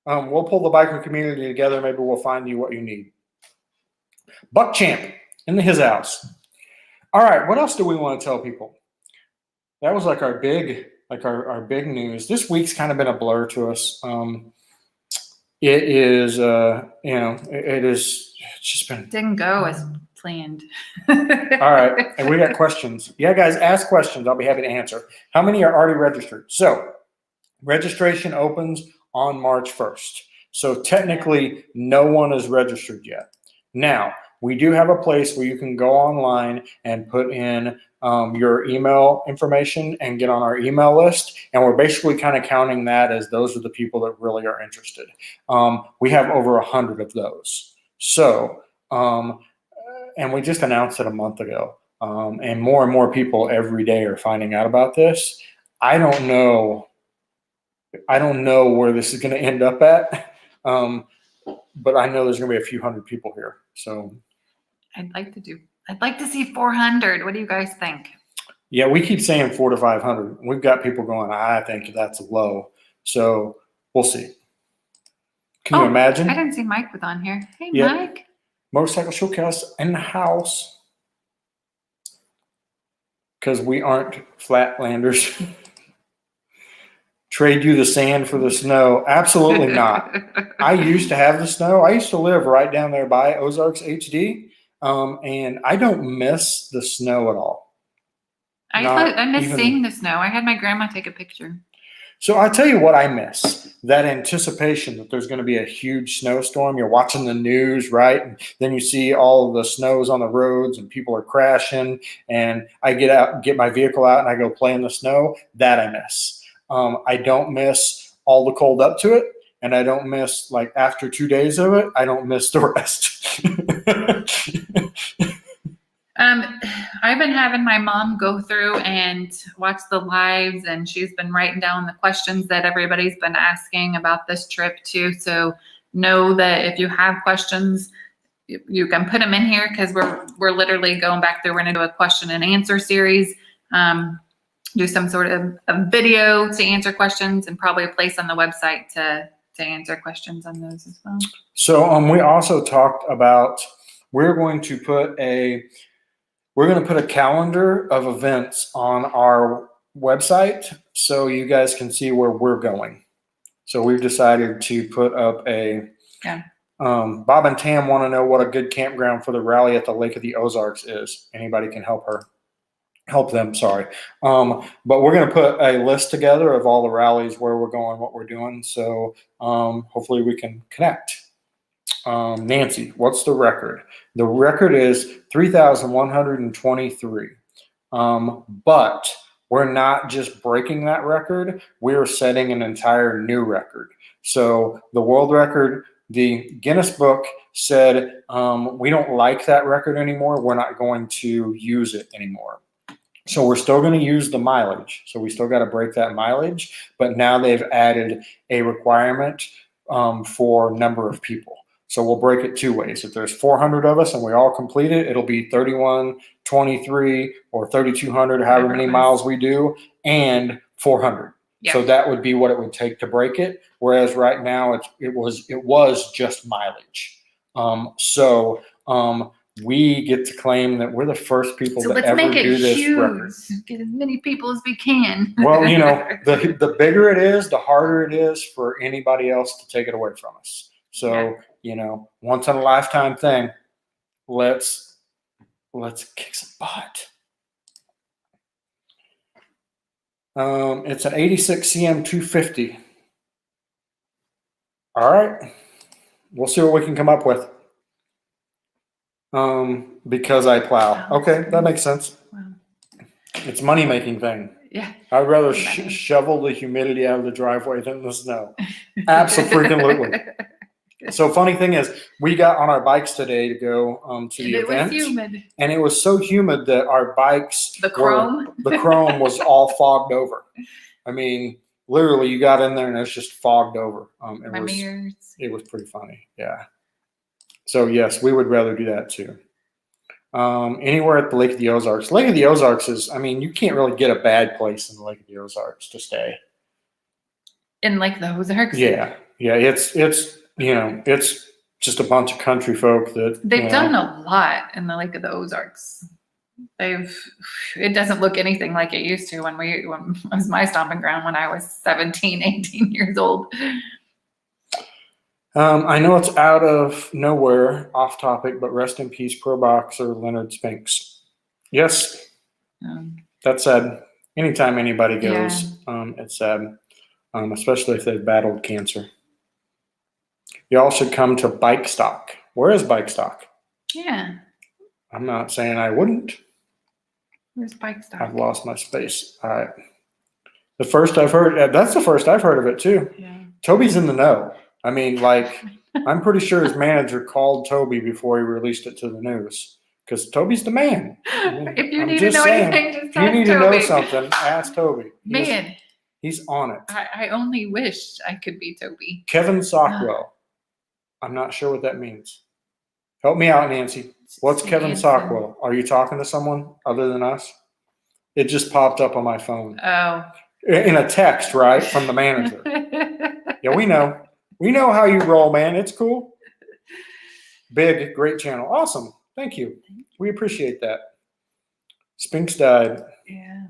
We'll pull the biker community together. Maybe we'll find you what you need. Buck Champ in his house. All right, what else do we want to tell people? That was like our big news. This week's kind of been a blur to us. It is, it's just been. Didn't go as planned. All right, and we got questions. Yeah, guys, ask questions. I'll be happy to answer. How many are already registered? So registration opens on March 1st. So technically, no one is registered yet. Now, we do have a place where you can go online and put in your email information and get on our email list. And we're basically kind of counting that as those are the people that really are interested. We have over 100 of those. So, and we just announced it a month ago. And more people every day are finding out about this. I don't know where this is going to end up at. But I know there's going to be a few hundred people here. So I'd like to see 400. What do you guys think? yeah, we keep saying 400 to 500. We've got people going, I think that's low. So we'll see. Can you imagine? I didn't see Mike was on here. Hey, Yeah. Mike. Motorcycle Showcase in the house. Because we aren't flatlanders. Trade you the sand for the snow? Absolutely not. I used to have the snow. I used to live right down there by Ozarks HD, and I don't miss the snow at all. I miss seeing the snow. I had my grandma take a picture. So I tell you what I miss, that anticipation that there's going to be a huge snowstorm. You're watching the news, right? And then you see all the snows on the roads and people are crashing, and I get out, get my vehicle out, and I go play in the snow. That I miss. I don't miss all the cold up to it, and I don't miss, like, after 2 days of it, I don't miss the rest. I've been having my mom go through and watch the lives, and she's been writing down the questions that everybody's been asking about this trip too. So know that if you have questions, you can put them in here, because we're literally going back through. We're gonna do a question and answer series, do some sort of a video to answer questions, and probably a place on the website to answer questions on those as well. So we also talked about we're going to put a calendar of events on our website so you guys can see where we're going. So we've decided to put up a Bob and Tam want to know what a good campground for the rally at the Lake of the Ozarks is. Anybody can help them, sorry. But we're going to put a list together of all the rallies, where we're going, what we're doing. So hopefully we can connect. Nancy, what's the record? The record is 3,123. But we're not just breaking that record. We're setting an entire new record. So the world record, the Guinness book said, we don't like that record anymore. We're not going to use it anymore. So we're still going to use the mileage. So we still got to break that mileage, but now they've added a requirement for number of people. So we'll break it two ways. If there's 400 of us and we all complete it, it'll be 3123 or 3,200, however many miles we do, and 400. Yep. So that would be what it would take to break it. Whereas right now it was just mileage. We get to claim that we're the first people to ever do this record. Get as many people as we can. Well, the bigger it is, the harder it is for anybody else to take it away from us. So, once in a lifetime thing. Let's kick some butt. It's an 86 CM 250. All right. We'll see what we can come up with. Because I plow. Okay, that makes sense. Wow. It's a money-making thing. Yeah. I'd rather shovel the humidity out of the driveway than the snow. Absolutely. So funny thing is, we got on our bikes today to go to the event. It was humid. And it was so humid that our bikes, the chrome was all fogged over. I mean, literally, you got in there and it was just fogged over. It was pretty funny. Yeah. So yes, we would rather do that too. Anywhere at the Lake of the Ozarks. Lake of the Ozarks is, you can't really get a bad place in the Lake of the Ozarks to stay. In Lake of the Ozarks? Yeah. Yeah. It's just a bunch of country folk that they've done a lot in the Lake of the Ozarks. It doesn't look anything like it used to when it was my stomping ground when I was 17, 18 years old. I know it's out of nowhere, off topic, but rest in peace, pro boxer Leonard Spinks. Yes, that's sad. Anytime anybody goes, it's sad, especially if they've battled cancer. Y'all should come to Bike Stock. Where is Bike Stock? Yeah. I'm not saying I wouldn't. Where's Bike Stock? I've lost my space. All right. That's the first I've heard of it too. Yeah. Toby's in the know. I'm pretty sure his manager called Toby before he released it to the news, because Toby's the man. If you need to know anything, just ask Toby. If you need to know something, ask Toby. He's on it. I only wish I could be Toby. Kevin Sockwell. I'm not sure what that means. Help me out, Nancy. What's Kevin Sockwell? Are you talking to someone other than us? It just popped up on my phone. Oh. In a text, right, from the manager. Yeah, we know. We know how you roll, man. It's cool. Big, great channel. Awesome. Thank you. We appreciate that. Spinks died. Yeah.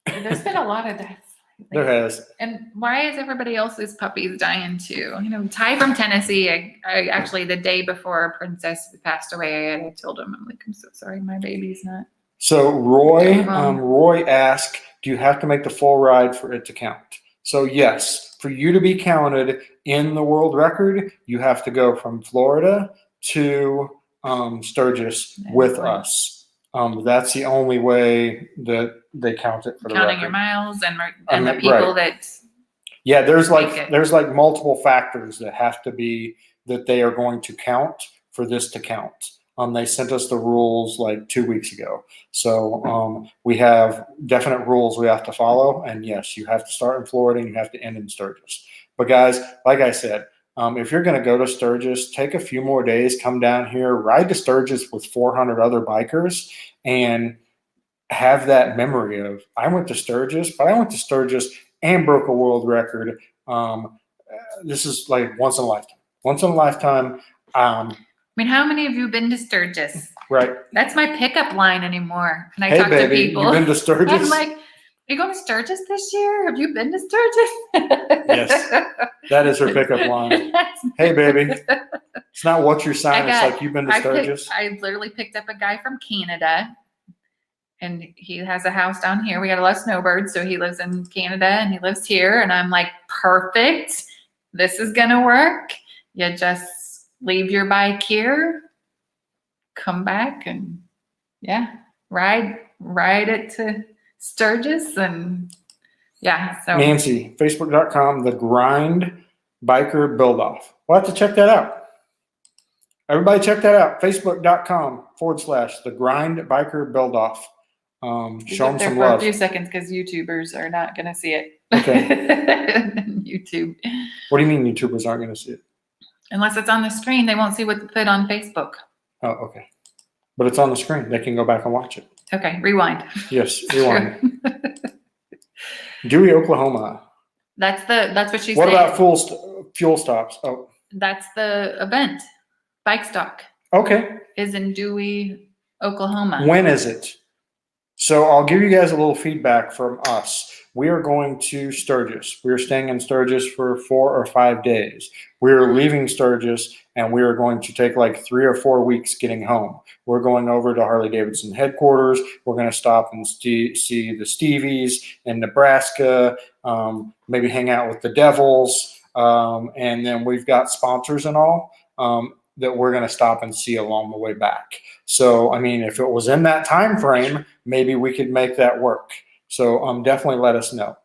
There's been a lot of deaths. There has. And why is everybody else's puppies dying too? Ty from Tennessee, I actually, the day before Princess passed away, I told him, I'm so sorry, my baby's not. So Roy asked, do you have to make the full ride for it to count? So yes, for you to be counted in the world record, you have to go from Florida to Sturgis with us. That's the only way that they count it for the counting record. Your miles and the people that. Yeah, there's multiple factors that have to be that they are going to count for this to count. They sent us the rules like 2 weeks ago. So we have definite rules we have to follow. And yes, you have to start in Florida and you have to end in Sturgis. But guys, like I said, if you're going to go to Sturgis, take a few more days, come down here, ride to Sturgis with 400 other bikers, and have that memory of, I went to Sturgis, but I went to Sturgis and broke a world record. This is like once in a lifetime. Once in a lifetime. I mean, how many of you been to Sturgis? Right. That's my pickup line anymore. And I Hey, talk baby, to people. you been to Sturgis? I'm like, are you going to Sturgis this year? Have you been to Sturgis? Yes, that is her pickup line. Hey, baby. It's not what your sign. It's like, you've been to Sturgis. I literally picked up a guy from Canada, and he has a house down here. We got a lot of snowbirds, so he lives in Canada and he lives here. And I'm like, perfect. This is going to work. You just leave your bike here, come back, and ride it to Sturgis. And so Nancy, Facebook.com, The Grind Biker Build Off. We'll have to check that out. Everybody check that out. Facebook.com/The Grind Biker Build Off. Show them some for love. a few seconds because YouTubers are not going to see it. Okay. YouTube. What do you mean YouTubers aren't going to see it? Unless it's on the screen, they won't see what's put on Facebook. Oh, okay. But it's on the screen. They can go back and watch it. Okay, rewind. Yes, rewind. Dewey, Oklahoma. That's what she said. What about fuel stops? Oh, that's the event. Bike Stock okay. is in Dewey, Oklahoma. When is it? So I'll give you guys a little feedback from us. We are going to Sturgis. We are staying in Sturgis for 4 or 5 days. We are leaving Sturgis, and we are going to take like 3 or 4 weeks getting home. We're going over to Harley-Davidson headquarters. We're going to stop and see the Stevies in Nebraska, maybe hang out with the Devils, and then we've got sponsors and all that we're going to stop and see along the way back. So, I mean, if it was in that time frame, maybe we could make that work. So definitely let us know.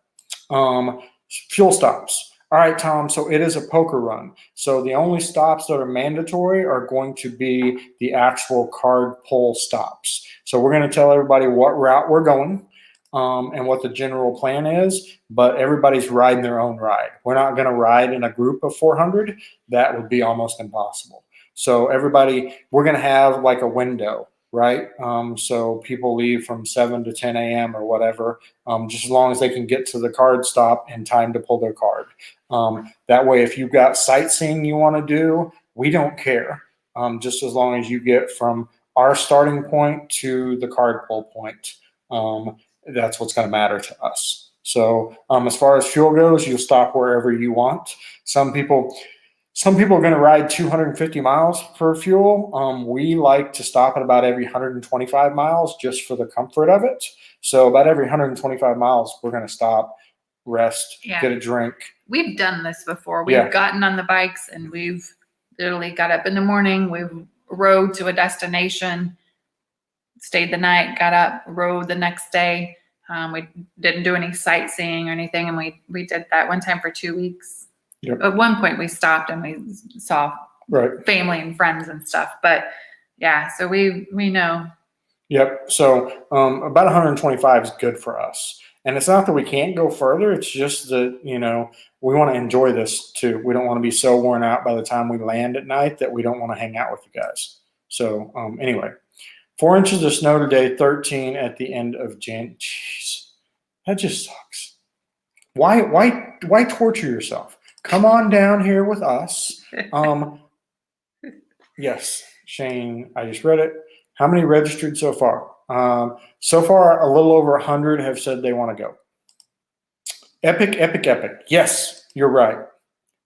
Fuel stops. All right, Tom, so it is a poker run. So the only stops that are mandatory are going to be the actual card pull stops. So we're going to tell everybody what route we're going and what the general plan is, but everybody's riding their own ride. We're not going to ride in a group of 400. That would be almost impossible. So everybody, we're going to have like a window, right? So people leave from 7 to 10 a.m. or whatever, just as long as they can get to the card stop in time to pull their card. That way, if you've got sightseeing you want to do, we don't care. Just as long as you get from our starting point to the card pull point, that's what's going to matter to us. So as far as fuel goes, you'll stop wherever you want. Some people are going to ride 250 miles for fuel. We like to stop at about every 125 miles just for the comfort of it. So about every 125 miles, we're going to stop, rest, get a drink. We've done this before. We've gotten on the bikes and we've literally got up in the morning. We've rode to a destination, stayed the night, got up, rode the next day. We didn't do any sightseeing or anything. And we did that one time for 2 weeks. Yep. At one point we stopped and we saw family and friends and stuff, but so we know. Yep. So about 125 is good for us. And it's not that we can't go further. It's just that, we want to enjoy this too. We don't want to be so worn out by the time we land at night that we don't want to hang out with you guys. So anyway, 4 inches of snow today, 13 at the end of January. Jeez, that just sucks. Why torture yourself? Come on down here with us. Yes, Shane, I just read it. How many registered so far? So far, a little over 100 have said they want to go. Epic, epic, epic. Yes, you're right.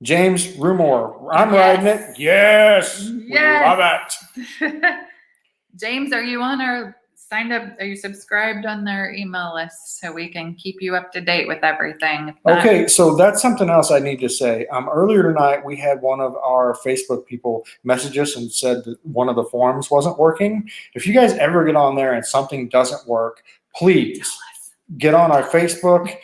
James Rumor, I'm riding it. Yes, we love it. James, are you on our signed up? Are you subscribed on their email list so we can keep you up to date with everything? Okay, so that's something else I need to say. Earlier tonight, we had one of our Facebook people message us and said that one of the forums wasn't working. If you guys ever get on there and something doesn't work, please get on our Facebook,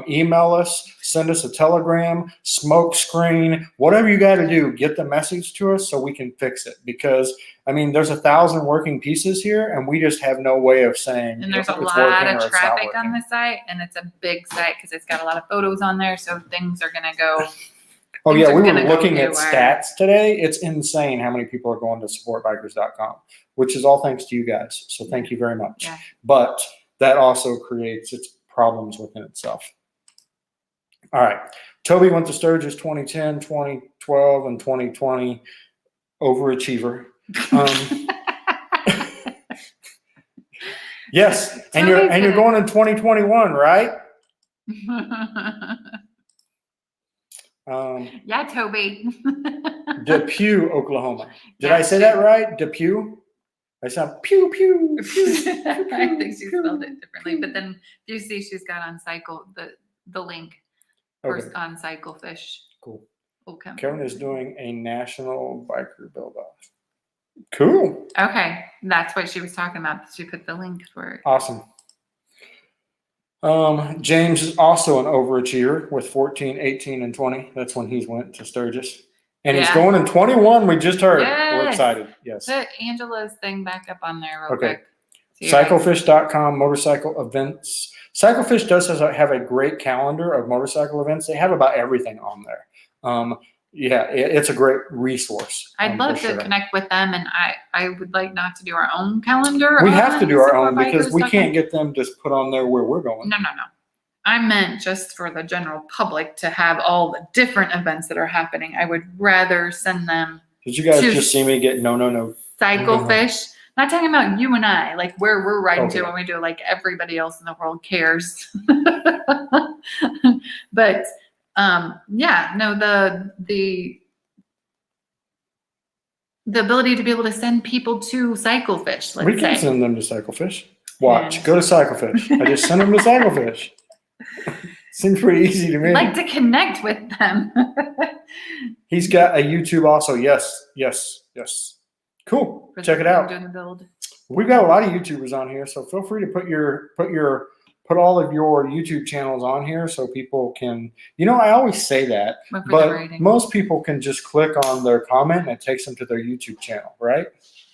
email us, send us a telegram, smoke screen, whatever you got to do, get the message to us so we can fix it. Because, I mean, there's 1,000 working pieces here, and we just have no way of saying And there's if a it's lot working or of it's not traffic on working. the site, and it's a big site because it's got a lot of photos on there, so things are gonna go. Oh, things yeah, are we were gonna go looking at haywire. stats today. It's insane how many people are going to supportbikers.com, which is all thanks to you guys. So thank you very much. Yeah. But that also creates its problems within itself. All right. Toby went to Sturgis 2010, 2012, and 2020. Overachiever. Yes, and you're going in 2021, right? Yeah, Toby. Depew, Oklahoma. Did Yeah, I say that right? Depew? I sound pew pew. I think she spelled it differently, but then you see she's got on the link Okay, on Cyclefish. cool. Will come. Kevin is doing a national biker build off. Cool. Okay, that's what she was talking about. She put the link for it. Awesome. James is also an overachiever with 14, 18, and 20. That's when he went to Sturgis. And he's Yeah. going in 21. We just heard. We're Yes. excited. Yes. Put Angela's thing back up on there real Okay. quick. So you're right. Cyclefish.com, motorcycle events. Cyclefish does have a great calendar of motorcycle events. They have about everything on there. Yeah, it's a great resource. I'd love for to sure. connect with them, and I would like not to do our own calendar. We have to do our own Supportbikers.com. because we can't get them to put on there where we're going. No. I meant just for the general public to have all the different events that are happening. I would rather send them Did you guys to just see me get no? Cyclefish. Not talking about you and I, like where we're riding Okay. to when we do, like everybody else in the world cares. But yeah, no, the ability to be able to send people to Cyclefish, We let's can say. send them to Cyclefish. Watch. Yeah. Go to Cyclefish. I just send them to Cyclefish. Seems pretty easy to me. I'd like to connect with them. He's got a YouTube also. Yes. Cool. Check it out. Doing the build. We've got a lot of YouTubers on here, so feel free to put all of your YouTube channels on here so people can. I always say that, Went for the but rating. most people can just click on their comment and it takes them to their YouTube channel, right?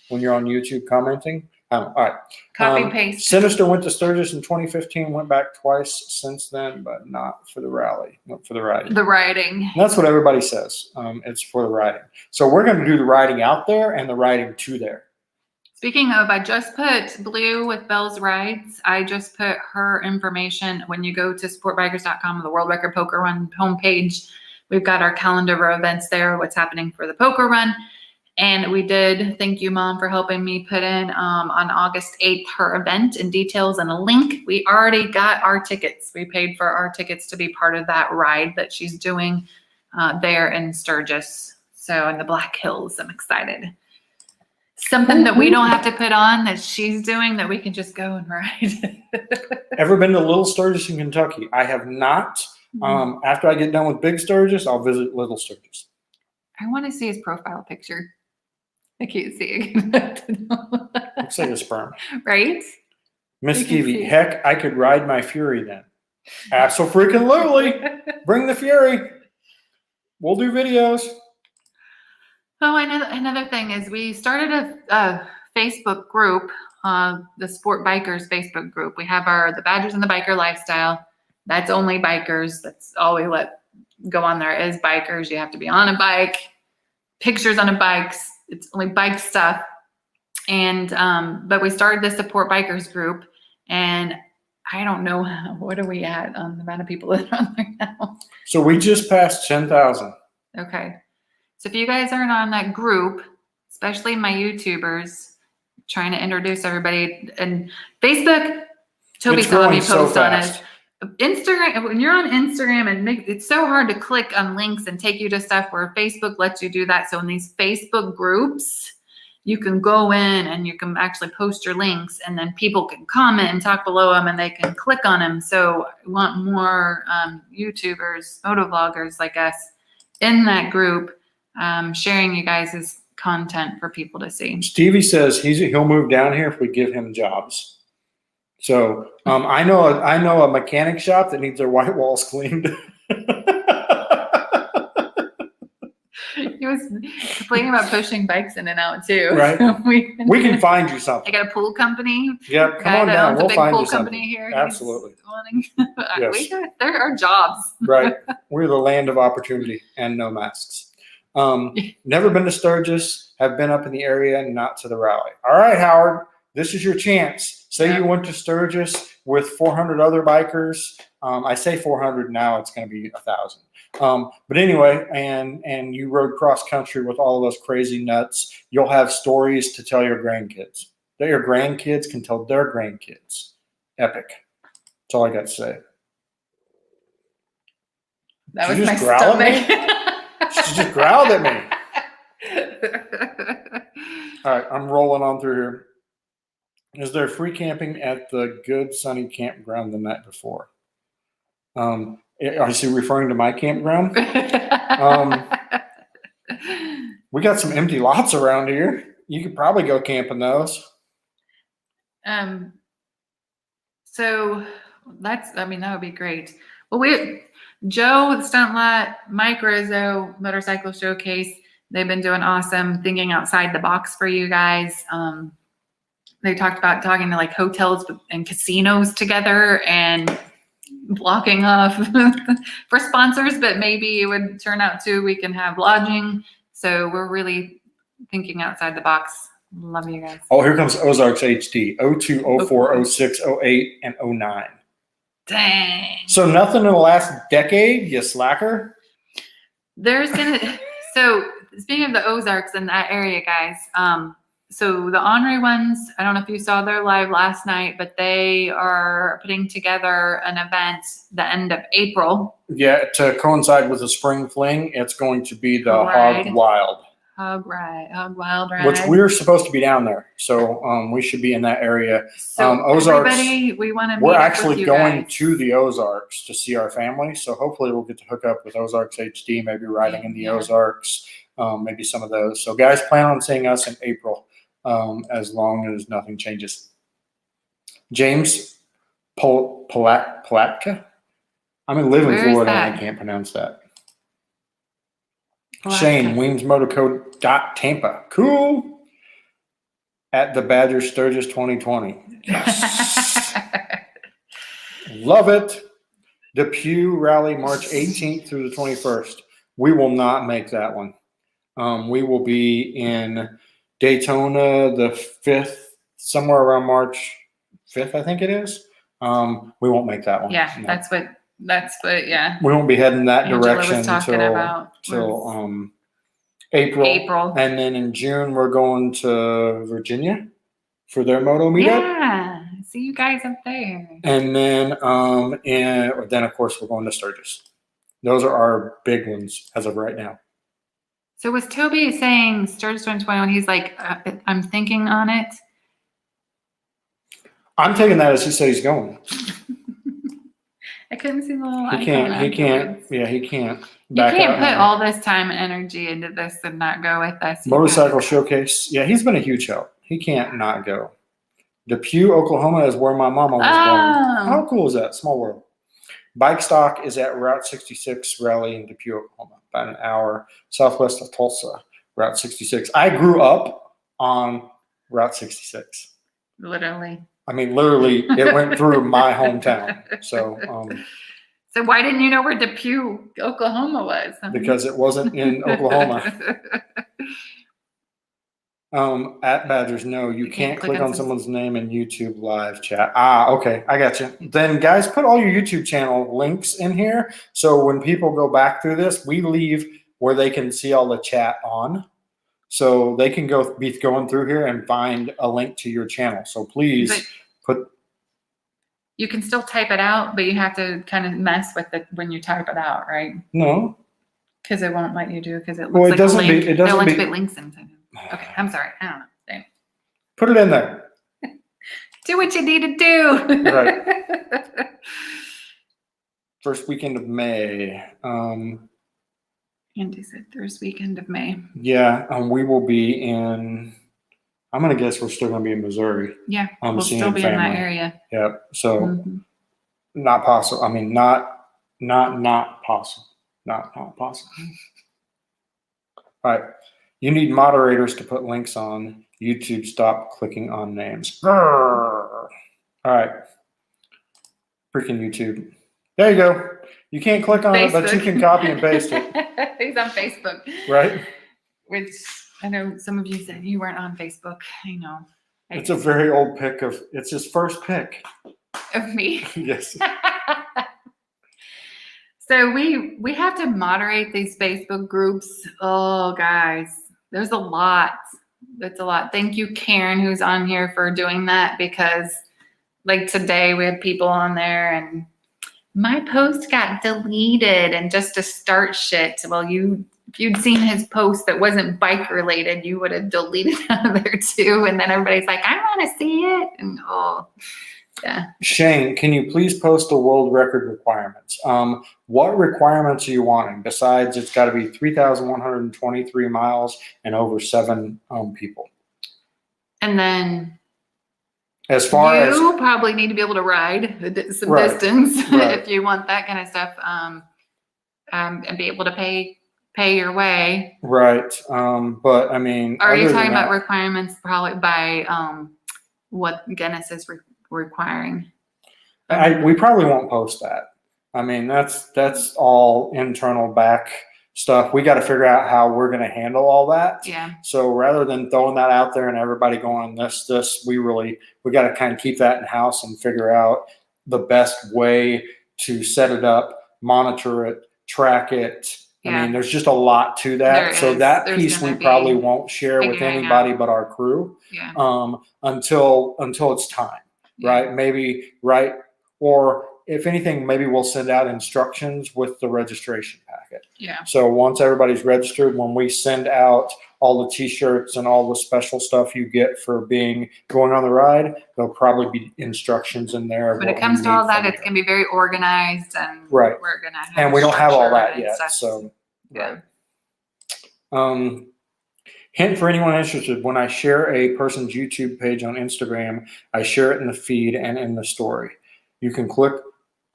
When you're on YouTube commenting. All right. Copy paste. Sinister went to Sturgis in 2015, went back twice since then, but not for the rally, not for the riding. The riding. And that's what everybody says. It's for the riding. So we're going to do the riding out there and the riding to there. Speaking of, I just put Blue with Bell's Rides. I just put her information. When you go to supportbikers.com, the World Record Poker Run homepage, we've got our calendar of events there, what's happening for the poker run. And we did, thank you, Mom, for helping me put in on August 8th her event and details and a link. We already got our tickets. We paid for our tickets to be part of that ride that she's doing there in Sturgis. So in the Black Hills, I'm excited. Something that we don't have to put on that she's doing that we can just go and ride. Ever been to Little Sturgis in Kentucky? I have not. After I get done with Big Sturgis, I'll visit Little Sturgis. I want to see his profile picture. I can't see it. Looks like a sperm. Right? Miss You can Stevie, see. heck, I could ride my Fury then. Absolutely. Bring the Fury. We'll do videos. Oh, another thing is we started a Facebook group, the Sport Bikers Facebook group. We have the Badgers and the Biker Lifestyle. That's only bikers. That's all we let go on there is bikers. You have to be on a bike, pictures on a bike. It's only bike stuff. And but we started the Support Bikers group, and I don't know what are we at on the amount of people that are on there now. So we just passed 10,000. Okay. So if you guys aren't on that group, especially my YouTubers, trying to introduce everybody, and Facebook, Toby It's saw me growing so post on fast. it. Instagram, when you're on Instagram and it's so hard to click on links and take you to stuff where Facebook lets you do that. So in these Facebook groups, you can go in and you can actually post your links, and then people can comment and talk below them and they can click on them. So we want more YouTubers, motovloggers like us in that group, sharing you guys' content for people to see. Stevie says he'll move down here if we give him jobs. So I know a mechanic shop that needs their white walls cleaned. He was complaining about pushing bikes in and out too. Right. So We can find you I something. got a pool company. Yep, come Guy on that down. owns We'll a big find pool you company something. here. Absolutely. Wanting, Yes. there are jobs. Right. We're the land of opportunity and no masks. Never been to Sturgis, have been up in the area, not to the rally. All right, Howard, this is your chance. Say Yep. you went to Sturgis with 400 other bikers. I say 400 now, it's going to be 1,000. But anyway, and you rode cross country with all of those crazy nuts. You'll have stories to tell your grandkids. That your grandkids can tell their grandkids. Epic. That's all I got to say. That Did was you my just growl at stomach. She just growled at me. All right, I'm rolling on through here. Is there free camping at the Good Sunny Campground the night before? Are you referring to my campground? We got some empty lots around here. You could probably go camping those. So that would be great. Well, Joe, the Stunt Lot, Mike Rizzo, Motorcycle Showcase, they've been doing awesome, thinking outside the box for you guys. They talked about talking to like hotels and casinos together and blocking off for sponsors, but maybe it would turn out too, we can have lodging. So we're really thinking outside the box. Love you guys. Oh, here comes Ozarks HD 02, 04, 06, 08, and 09. Dang. So nothing in the last decade, you slacker. So speaking of the Ozarks in that area, guys, so the Henri ones, I don't know if you saw their live last night, but they are putting together an event the end of April. Yeah, to coincide with the spring fling, it's going to be the Ride. Hog Wild. Hog Wild Ride. Which we're supposed to be down there. So we should be in that area. So Ozarks, everybody, we want to meet we're up actually with you going guys. to the Ozarks to see our family. So hopefully we'll get to hook up with Ozarks HD, maybe riding in the Ozarks, maybe some of those. So guys, plan on seeing us in April as long as nothing changes. James Palatka? I'm in live in Florida and I can't pronounce that. Shane, Weems Motorco Tampa. Cool. At the Badger Sturgis 2020. Yes. Love it. Depew Rally March 18th through the 21st. We will not make that one. We will be in Daytona the 5th, somewhere around March 5th, I think it is. We won't make that one. Yeah, no. That's what, yeah. We won't be heading that Angela direction until April. And then in June, we're going to Virginia for their moto meetup. Yeah, see you guys up there. And then, then of course, we're going to Sturgis. Those are our big ones as of right now. So was Toby saying Sturgis 2021? He's like, I'm thinking on it. I'm taking that as he said he's going. I couldn't see the little icon. He can't. Yeah, he can't. You can't put all this time and energy into this and not go with us. Motorcycle Showcase. Yeah, he's been a huge help. He can't not go. Depew, Oklahoma is where my mama was born. How cool is that? Small world. Bike Stock is at Route 66 Rally in Depew, Oklahoma, about an hour southwest of Tulsa, Route 66. I grew up on Route 66. Literally. I mean, literally, it went through my hometown. So why didn't you know where Depew, Oklahoma was? Because it wasn't in Oklahoma. At Badgers, no, you can't click on someone's name in YouTube live chat. Okay, I got you. Then, guys, put all your YouTube channel links in here. So when people go back through this, we leave where they can see all the chat on. So they can be going through here and find a link to your channel. So please put. You can still type it out, but you have to kind of mess with it when you type it out, right? No. Because it won't let you do because it looks like a link. It doesn't put links inside. Okay, I'm sorry. I don't know. Dang. Put it in there. Do what you need to do. Right. First weekend of May. Andy said first weekend of May. Yeah, we will be in. I'm gonna guess we're still gonna be in Missouri. Yeah, I'm we'll seeing still be in that family. area. Yep. So Mhm. not possible. I mean, not possible. Not possible. All right. You need moderators to put links on YouTube. Stop clicking on names. Grrr. All right. Freaking YouTube. There you go. You can't click on it, but you can copy and paste it. He's on Facebook. Right? Which I know some of you said you weren't on Facebook. I know. It's a very old pic of, it's his first pic. Of me. Yes. So we have to moderate these Facebook groups. Oh, guys, there's a lot. That's a lot. Thank you, Karen, who's on here, for doing that, because like today we had people on there and my post got deleted, and just to start shit. Well, if you'd seen his post that wasn't bike related, you would have deleted out of there too. And then everybody's like, I want to see it. And yeah. Shane, can you please post the world record requirements? What requirements are you wanting? Besides, it's got to be 3,123 miles and over 7 people. And then As far as you probably need to be able to ride some Right, distance right. if you want that kind of stuff, and be able to pay your way. right, but I mean, Are you other talking than about that, requirements probably by what Guinness is requiring? we probably won't post that. I mean, that's all internal back stuff. We got to figure out how we're going to handle all that. Yeah. So rather than throwing that out there and everybody going this, we got to kind of keep that in house and figure out the best way to set it up, monitor it, track it. Yeah. I mean, there's just a lot to that. There So is. that There's piece we gonna be probably won't share with figuring anybody out. but our crew. Yeah. Until it's time, Yeah. right? Maybe right. Or if anything, maybe we'll send out instructions with the registration packet. Yeah. So once everybody's registered, when we send out all the T-shirts and all the special stuff you get for going on the ride, there'll probably be instructions in there. When it comes to all that, it's going to be very organized, and right. we're going to have and we don't have all that and yet. such. So Yeah. right. Hint for anyone interested: when I share a person's YouTube page on Instagram, I share it in the feed and in the story. You can click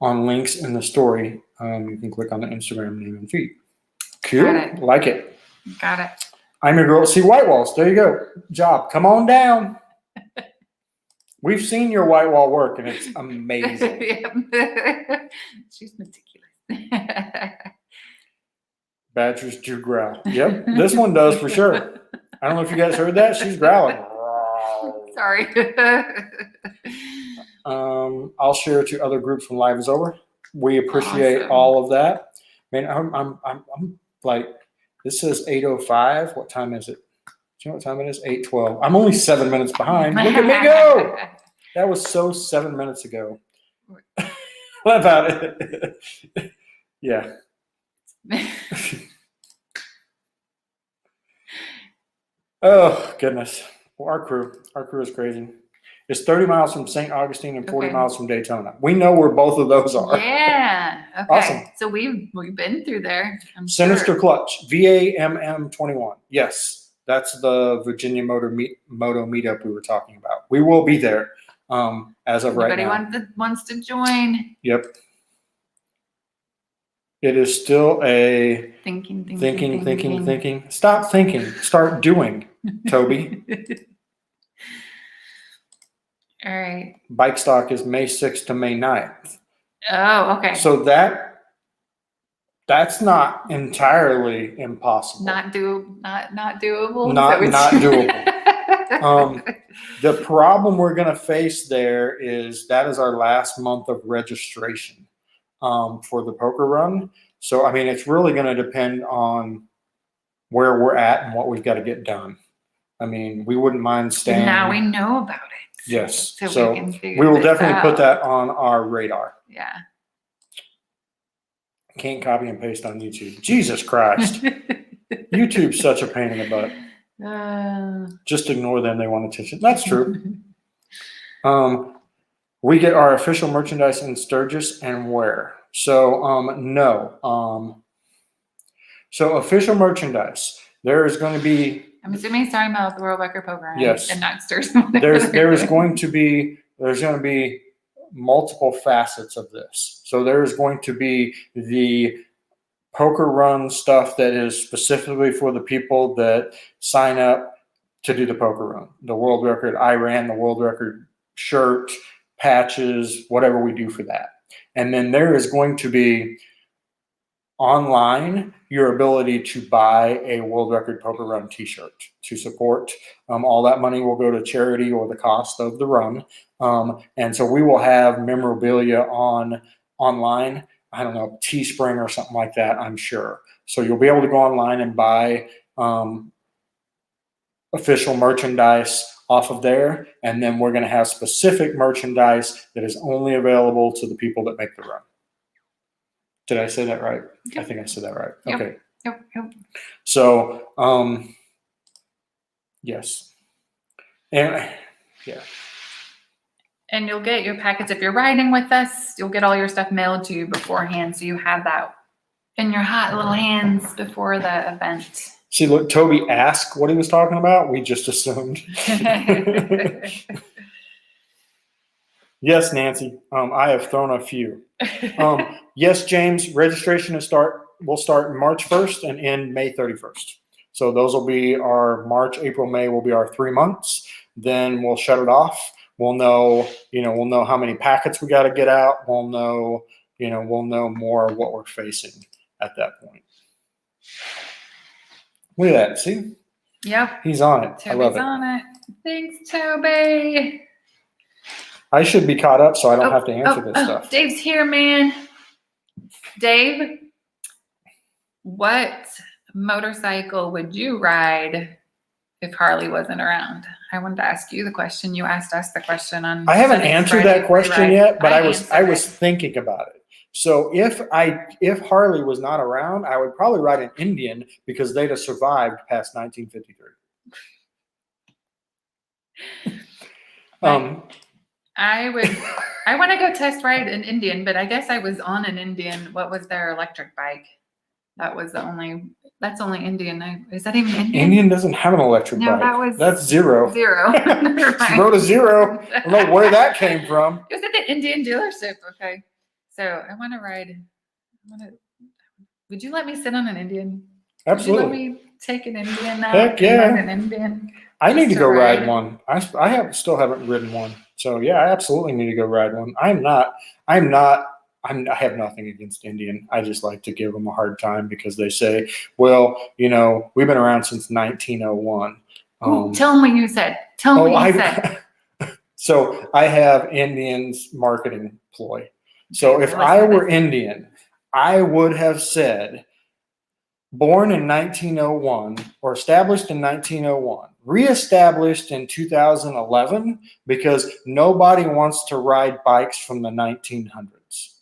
on links in the story. You can click on the Instagram name and feed. Cool. Got it. Like it. Got it. I'm your girl. See white walls. There you go. Job. Come on down. We've seen your white wall work, and it's amazing. She's meticulous. Badgers do growl. Yep, this one does for sure. I don't know if you guys heard that. She's growling. Sorry. I'll share it to other groups when live is over. We appreciate Awesome. all of that. Man, I'm like, this says 8:05. What time is it? Do you know what time it is? 8:12. I'm only 7 minutes behind. Look at me go. That was so 7 minutes ago. What about it? Yeah. Oh, goodness. Well, our crew is crazy. It's 30 miles from St. Augustine and 40 Okay. miles from Daytona. We know where both of those are. Yeah. Okay. Awesome. So we've been through there. I'm Sinister sure. Clutch, VAMM21. Yes, that's the Virginia Moto meetup we were talking about. We will be there as of right now. Anybody wants to join? Yep. It is still a Thinking. thinking. Stop thinking. Start doing, Toby. All right. Bike stock is May 6th to May 9th. Oh, okay. So that's not entirely impossible. Not doable. Not doable. The problem we're going to face there is that is our last month of registration for the poker run. So, I mean, it's really going to depend on where we're at and what we've got to get done. I mean, we wouldn't mind staying. Now we know about it. Yes. So So we can figure we will this definitely out. put that on our radar. Yeah. Can't copy and paste on YouTube. Jesus Christ. YouTube's such a pain in the butt. Just ignore them. They want attention. That's true. We get our official merchandise in Sturgis and where? So no. So official merchandise. There is going to be I'm assuming he's talking about the World Record Program. Yes. And not Stars. there's going to be multiple facets of this. So there's going to be the poker run stuff that is specifically for the people that sign up to do the poker run. The world record, I ran the world record shirt, patches, whatever we do for that. And then there is going to be online your ability to buy a world record poker run t-shirt to support. All that money will go to charity or the cost of the run. And so we will have memorabilia online. I don't know, Teespring or something like that, I'm sure. So you'll be able to go online and buy official merchandise off of there. And then we're going to have specific merchandise that is only available to the people that make the run. Did I say that right? Yep. I think I said that right. Yep. Okay. Yep. So, yes. And yeah. And you'll get your packets if you're riding with us. You'll get all your stuff mailed to you beforehand, so you have that in your hot little hands before the event. See, look, Toby asked what he was talking about. We just assumed. Yes, Nancy. I have thrown a few. Yes, James. Registration will start March 1st and end May 31st. So those will be our March, April, May will be our 3 months. Then we'll shut it off. We'll know how many packets we got to get out. We'll know more of what we're facing at that point. Look at that. See? Yep. He's on it. Toby's I love it. on it. Thanks, Toby. I should be caught up so I don't have to answer this stuff. Dave's here, man. Dave, what motorcycle would you ride if Harley wasn't around? I wanted to ask you the question. You asked us the question on. I haven't answered that question yet, but I was it. thinking about it. So if Harley was not around, I would probably ride an Indian because they'd have survived past 1953. I want to go test ride an Indian, but I guess I was on an Indian. What was their electric bike? That's only Indian. Is that even Indian? Indian doesn't have an electric No, bike. That's zero. Zero. She wrote a zero. I don't know where that came from. It was at the Indian dealership. Okay. So I want to ride. Would you let me sit on an Indian? Absolutely. Would you let me take an Indian now? Heck yeah. Ride an Indian? I need to go ride one. I still haven't ridden one. So yeah, I absolutely need to go ride one. I have nothing against Indian. I just like to give them a hard time because they say, well, we've been around since 1901. Tell them what you said. Tell them what you said. So I have Indian's marketing ploy. So if I were Indian, I would have said, born in 1901 or established in 1901, reestablished in 2011 because nobody wants to ride bikes from the 1900s,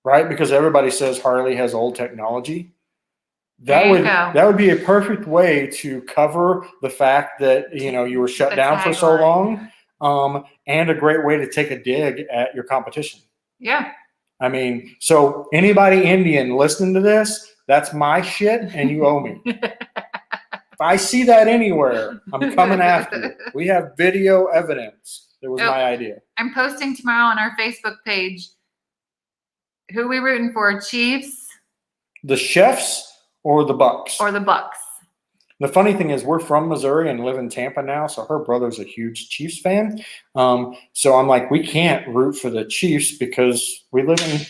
right? Because everybody says Harley has old technology. That would be a perfect way to cover the fact that you were shut down for so long, and a great way to take a dig at your competition. Yeah. I mean, so anybody Indian listening to this, that's my shit, and you owe me. If I see that anywhere, I'm coming after you. We have video evidence. It was my idea. I'm posting tomorrow on our Facebook page. Who are we rooting for? Chiefs? The Chefs or the Bucks? Or the Bucks. The funny thing is we're from Missouri and live in Tampa now, so her brother's a huge Chiefs fan. So I'm like, we can't root for the Chiefs because we live in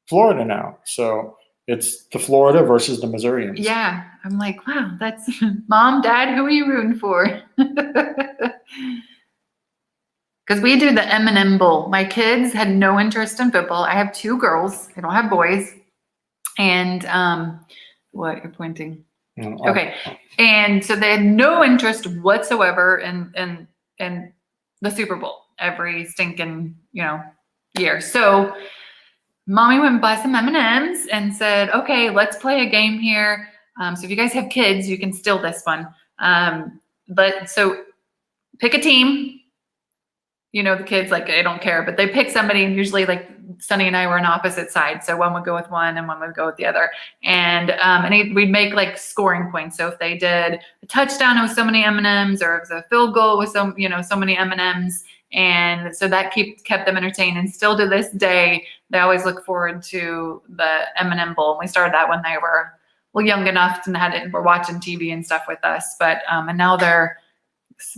Florida now. So it's the Florida versus the Missourians. Yeah. I'm like, wow, that's Mom, Dad, who are you rooting for? Because we do the M&M Bowl. My kids had no interest in football. I have 2 girls. I don't have boys. And what you're pointing? Okay. And so they had no interest whatsoever in the Super Bowl every stinking, year. So Mommy went and bought some M&Ms and said, okay, let's play a game here. So if you guys have kids, you can steal this one. But so pick a team the kids, like, they don't care, but they pick somebody, and usually, like, Sunny and I were on opposite sides. So one would go with one and one would go with the other. And we'd make like scoring points. So if they did a touchdown, it was so many M&Ms, or if it was a field goal with so many M&Ms. And so that kept them entertained. And still to this day, they always look forward to the M&M Bowl. And we started that when they were young enough and were watching TV and stuff with us. But and now they're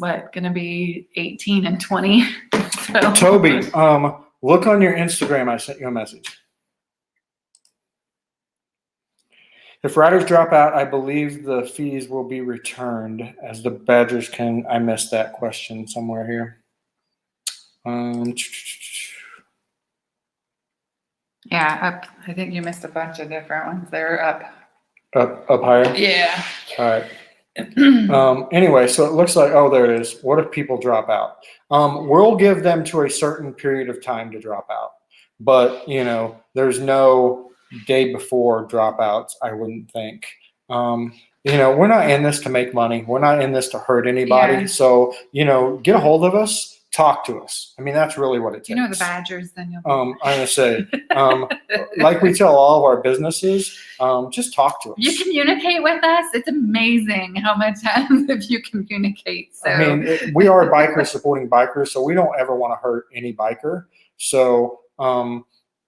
going to be 18 and 20. So. Toby, look on your Instagram. I sent you a message. If riders drop out, I believe the fees will be returned as the Badgers can. I missed that question somewhere here. Yeah, up. I think you missed a bunch of different ones. They're up. Up higher? Yeah. All right. Anyway, so it looks like, there it is. What if people drop out? We'll give them to a certain period of time to drop out. But, there's no day before dropouts, I wouldn't think. We're not in this to make money. We're not in this to hurt anybody. Yeah. So, get a hold of us. Talk to us. I mean, that's really what it takes. The Badgers, then you'll. I'm going to say, like we tell all of our businesses, just talk to us. You communicate with us. It's amazing how much time if you communicate. So. I mean, we are bikers supporting bikers, so we don't ever want to hurt any biker. So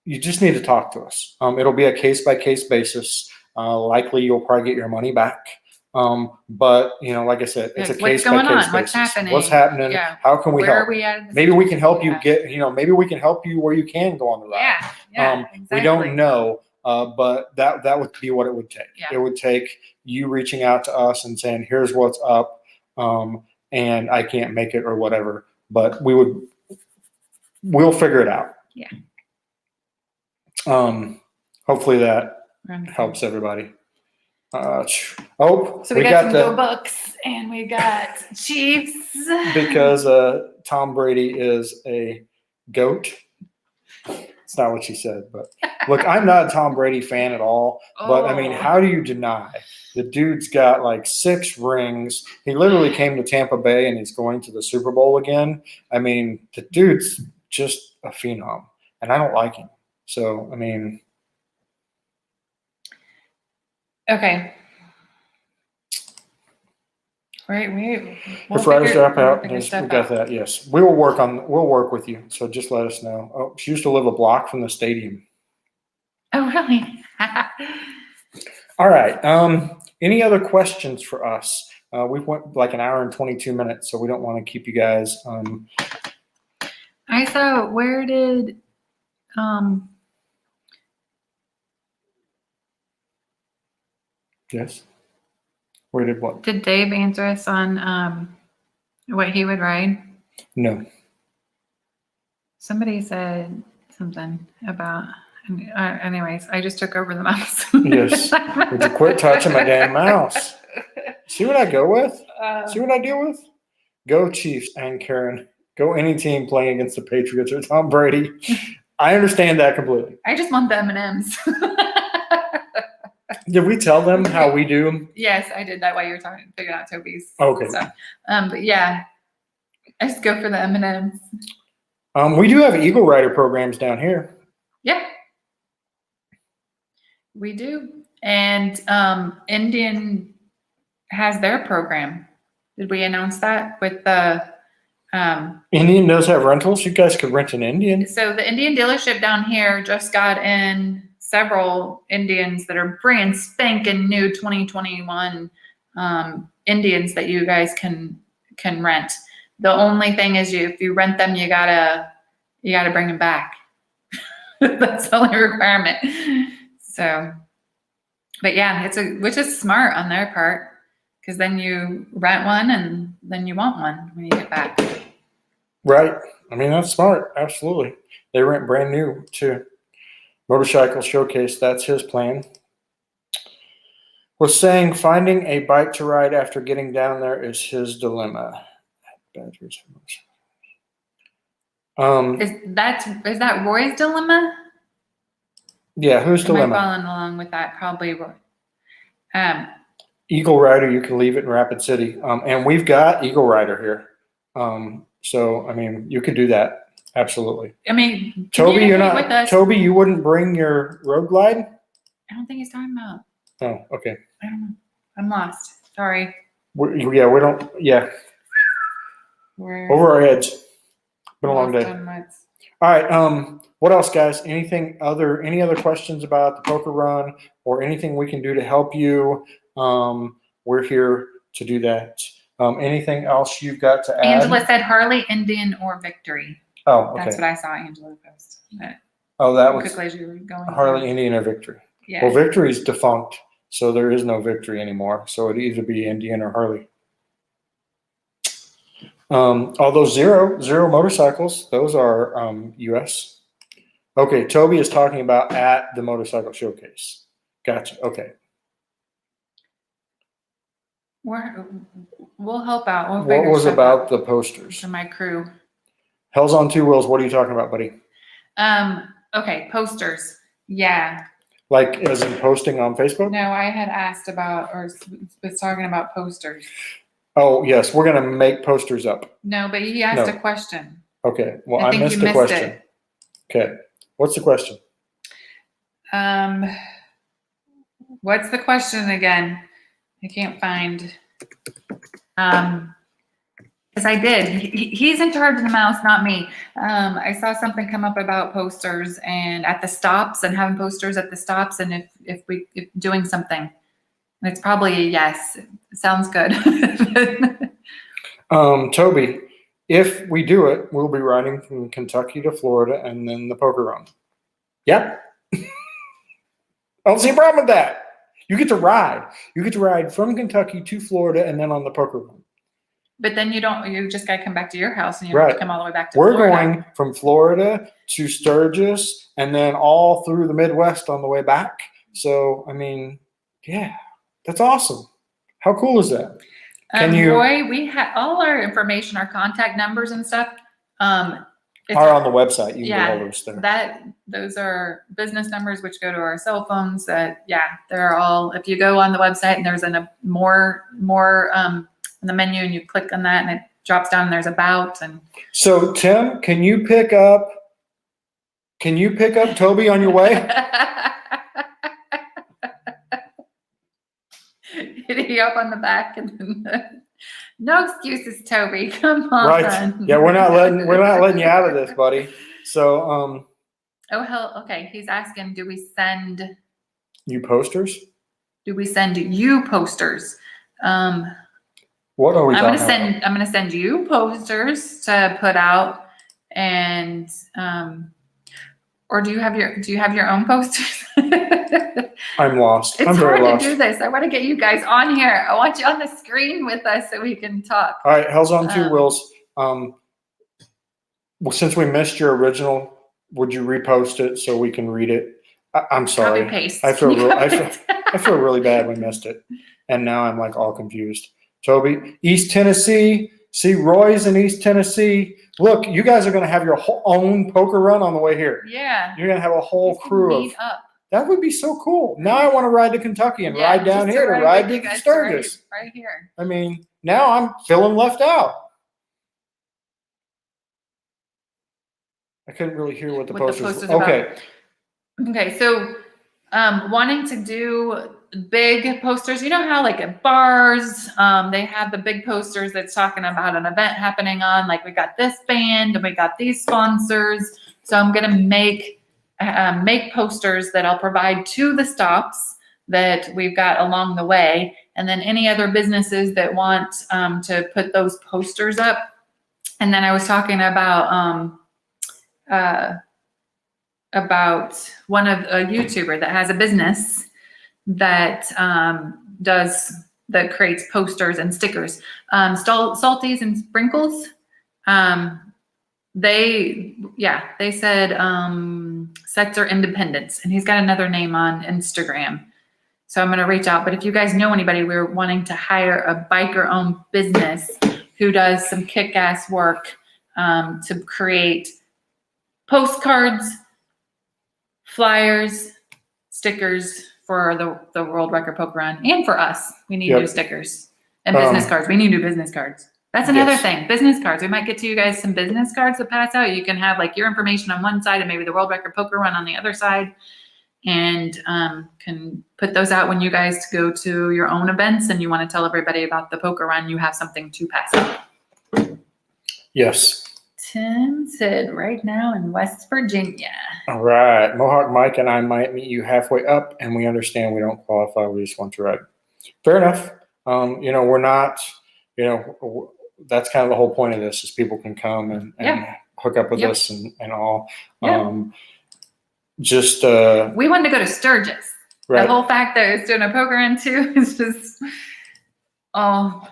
you just need to talk to us. It'll be a case-by-case basis. Likely you'll probably get your money back. But like I said, it's a case by case basis. What's happening? What's happening? Yeah. How can we help? Where are we at? Maybe we can help you get. Maybe we can help you where you can go on the ride. Yeah. Exactly. We don't know, but that would be what it would take. Yeah. It would take you reaching out to us and saying, "Here's what's up," and I can't make it or whatever. But we'll figure it out. Yeah. Hopefully that helps everybody. So we got some Go Bucks and we got Chiefs. Because Tom Brady is a GOAT. It's not what she said, but look, I'm not a Tom Brady fan at all. But I mean, how do you deny? The dude's got like 6 rings. He literally came to Tampa Bay and he's going to the Super Bowl again. I mean, the dude's just a phenom, and I don't like him. So, I mean. Okay. Right. If riders drop out, we got that. Yes, we'll work with you. So just let us know. Oh, she used to live a block from the stadium. Oh, really? All right. Any other questions for us? We went like an hour and 22 minutes, so we don't want to keep you guys. I saw. Where did? Yes. Where did what? Did Dave answer us on what he would ride? No. Somebody said something about. Anyways, I just took over the mouse. Yes. Would you quit touching my damn mouse? See what I go with? See what I deal with? Go Chiefs and Karen. Go any team playing against the Patriots or Tom Brady. I understand that completely. I just want the M&Ms. Did we tell them how we do? Yes, I did that while you were figuring out Toby's okay. stuff. But yeah, I just go for the M&Ms. We do have Eagle Rider programs down here. Yeah, we do. And Indian has their program. Did we announce that with the Indian does have rentals? You guys could rent an Indian. So the Indian dealership down here just got in several Indians that are brand spanking new 2021 Indians that you guys can rent. The only thing is if you rent them, you gotta bring them back. That's the only requirement. So, but yeah, which is smart on their part, because then you rent one and then you want one when you get back. Right. I mean, that's smart. Absolutely. They rent brand new too. Motorcycle Showcase, that's his plan. Was saying finding a bike to ride after getting down there is his dilemma. Badgers. Is that Roy's dilemma? Yeah, whose dilemma? Am I following along with that? Probably Roy. Eagle Rider, you can leave it in Rapid City. And we've got Eagle Rider here. So, I mean, you could do that. Absolutely. I mean, Toby, you're communicate with not, us. Toby, you wouldn't bring your road glide? I don't think he's talking about. Oh, okay. I don't know. I'm lost. Sorry. Yeah, we don't, yeah, We're over our heads. Been a long lost day. on what's- All right. What else, guys? Any other questions about the poker run or anything we can do to help you? We're here to do that. Anything else you've got to add? Angela said Harley, Indian, or Victory. Oh, okay. That's what I saw Angela post. But Oh, that was quickly as you were going. Harley, Indian, or Victory. Yeah. Well, Victory's defunct, so there is no Victory anymore. So it'd either be Indian or Harley. Although zero motorcycles, those are US. Okay, Toby is talking about at the motorcycle showcase. Gotcha. Okay. We'll help out. We'll What figure was stuff about out the posters? for my crew. Hell's on Two Wheels. What are you talking about, buddy? Okay, posters. Yeah. Like as in posting on Facebook? No, I had asked about or was talking about posters. Oh, yes. We're going to make posters up. No, but he asked No. a question. Okay. Well, I I think missed you the missed question. it. Okay. What's the question? What's the question again? I can't find. Yes, I did. He's in charge of the mouse, not me. I saw something come up about posters and at the stops and having posters at the stops and if doing something. And it's probably a yes. It sounds good. Toby, if we do it, we'll be riding from Kentucky to Florida and then the poker run. Yep. I don't see a problem with that. You get to ride. You get to ride from Kentucky to Florida and then on the poker run. But then you just got to come back to your house and you Right. have to come all the way back to We're Florida. going from Florida to Sturgis and then all through the Midwest on the way back. So, I mean, yeah, that's awesome. How cool is that? Can you? Roy, we have all our information, our contact numbers and stuff. It's Are on the website. You can get yeah, hold of us there. those are business numbers which go to our cell phones. They're all. If you go on the website and there's a more in the menu and you click on that and it drops down and there's about and. So Tim, can you pick up Toby on your way? Hit you up on the back and then, no excuses, Toby. Come on. Right. Yeah, we're not letting you out of this, buddy. So Oh hell, okay. He's asking, do we send you posters? you posters? What are we I'm talking about? gonna send you posters to put out and or do you have your own posters? I'm lost. It's I'm very hard lost. to do this. I want to get you guys on here. I want you on the screen with us so we can talk. All right, Hell's on Two Wheels. Well, since we missed your original, would you repost it so we can read it? I'm sorry. Copy paste. I feel really bad we missed it, and now I'm like all confused. Toby, East Tennessee. See, Roy's in East Tennessee. Look, you guys are going to have your own poker run on the way here. Yeah. You're going to have a whole crew of. Meet up. That would be so cool. Now I want to ride to Kentucky and ride down just here to ride with you to guys Sturgis. Right here. I mean, now I'm feeling left out. I couldn't really hear what the posters were. Okay. Okay, so wanting to do big posters, you know how like at bars, they have the big posters that's talking about an event happening on, like we got this band and we got these sponsors. So I'm gonna make posters that I'll provide to the stops that we've got along the way. And then any other businesses that want to put those posters up. And then I was talking about one of a YouTuber that has a business that creates posters and stickers. Salties and Sprinkles. They said Sets Are Independence, and he's got another name on Instagram. So I'm going to reach out. But if you guys know anybody, we're wanting to hire a biker-owned business who does some kick-ass work to create postcards, flyers, stickers for the World Record Poker Run, and for us. We need new stickers and business cards. We need new business cards. That's another Yes. thing. Business cards. We might get to you guys some business cards to pass out. You can have like your information on one side and maybe the world record poker run on the other side, and can put those out when you guys go to your own events and you want to tell everybody about the poker run. You have something to pass out. Yes. Tim said right now in West Virginia. All right. Mohawk Mike and I might meet you halfway up, and we understand we don't qualify. We just want to ride. Fair enough. We're not, that's kind of the whole point of this is people can come and hook up with Yep. us and all. Yep. We wanted to go to Sturgis. Right. The whole fact that it's doing a poker run too is just all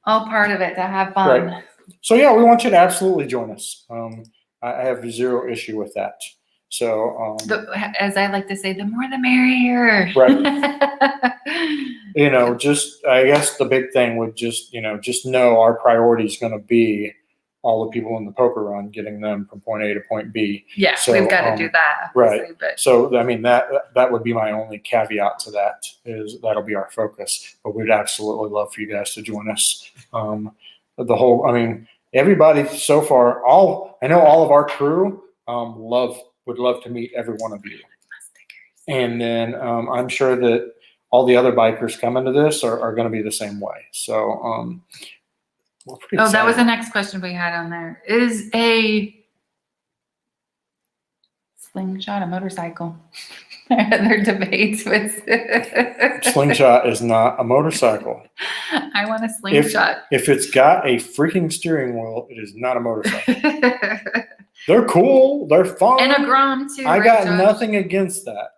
part of it to have fun. Right. So yeah, we want you to absolutely join us. I have zero issue with that. So as I like to say, the more the merrier. Right. I guess the big thing would just know our priority is going to be all the people in the poker run, getting them from point A to point B. Yeah, so, we've got to do that. Right. But. So, I mean, that would be my only caveat to that is that'll be our focus. But we'd absolutely love for you guys to join us. Everybody so far, I know all of our crew would love to meet every one of you. And then I'm sure that all the other bikers coming to this are going to be the same way. So, we're pretty excited. That was the next question we had on there. Is a slingshot a motorcycle? There debates with Slingshot is not a motorcycle. I want a slingshot. If it's got a freaking steering wheel, it is not a motorcycle. They're cool. They're fun. And a Grom too. I got nothing against that.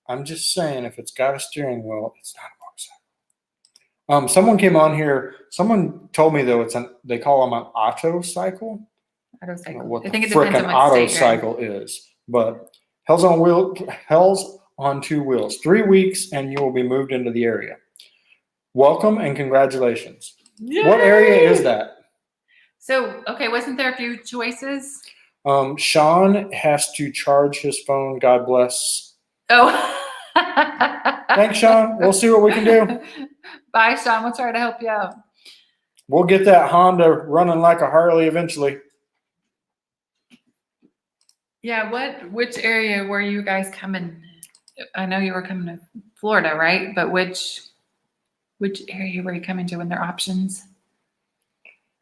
I'm just saying if it's got a steering wheel, it's not a motorcycle. Someone came on here. Someone told me though they call them an auto cycle. Auto cycle. What I think it the depends frickin' on what auto state cycle is. But Hell's on 2 wheels. 3 weeks and you will be moved into the area. Welcome and congratulations. Yay! What area is that? So, okay, wasn't there a few choices? Sean has to charge his phone. God bless. Oh. Thanks, Sean. We'll see what we can do. Bye, Sean. We'll try to help you out. We'll get that Honda running like a Harley eventually. Yeah, which area were you guys coming? I know you were coming to Florida, right? But which area were you coming to when there are options?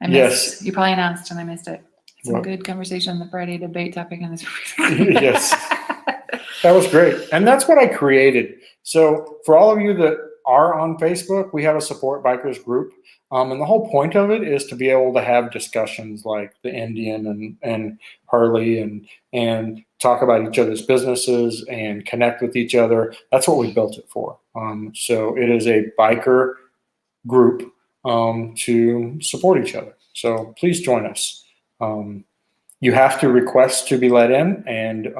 I missed. Yes. You probably announced and I missed it. Some good conversation on the Friday debate topic in this. Yes. That was great. And that's what I created. So for all of you that are on Facebook, we have a support bikers group. And the whole point of it is to be able to have discussions like the Indian and Harley and talk about each other's businesses and connect with each other. That's what we built it for. So it is a biker group to support each other. So please join us. You have to request to be let in, and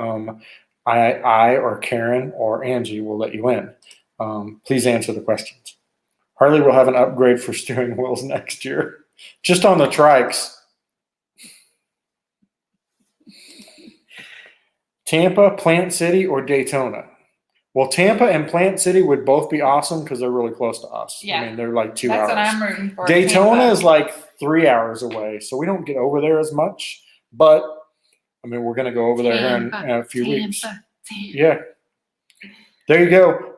I or Karen or Angie will let you in. Please answer the questions. Harley will have an upgrade for steering wheels next year, just on the trikes. Tampa, Plant City, or Daytona? Well, Tampa and Plant City would both be awesome because they're really close to us. Yeah. I mean, they're like 2 hours. That's what I'm rooting for. Daytona Tampa. is like 3 hours away, so we don't get over there as much. But, I mean, we're going to go over there here in a few weeks. Yeah. There you go.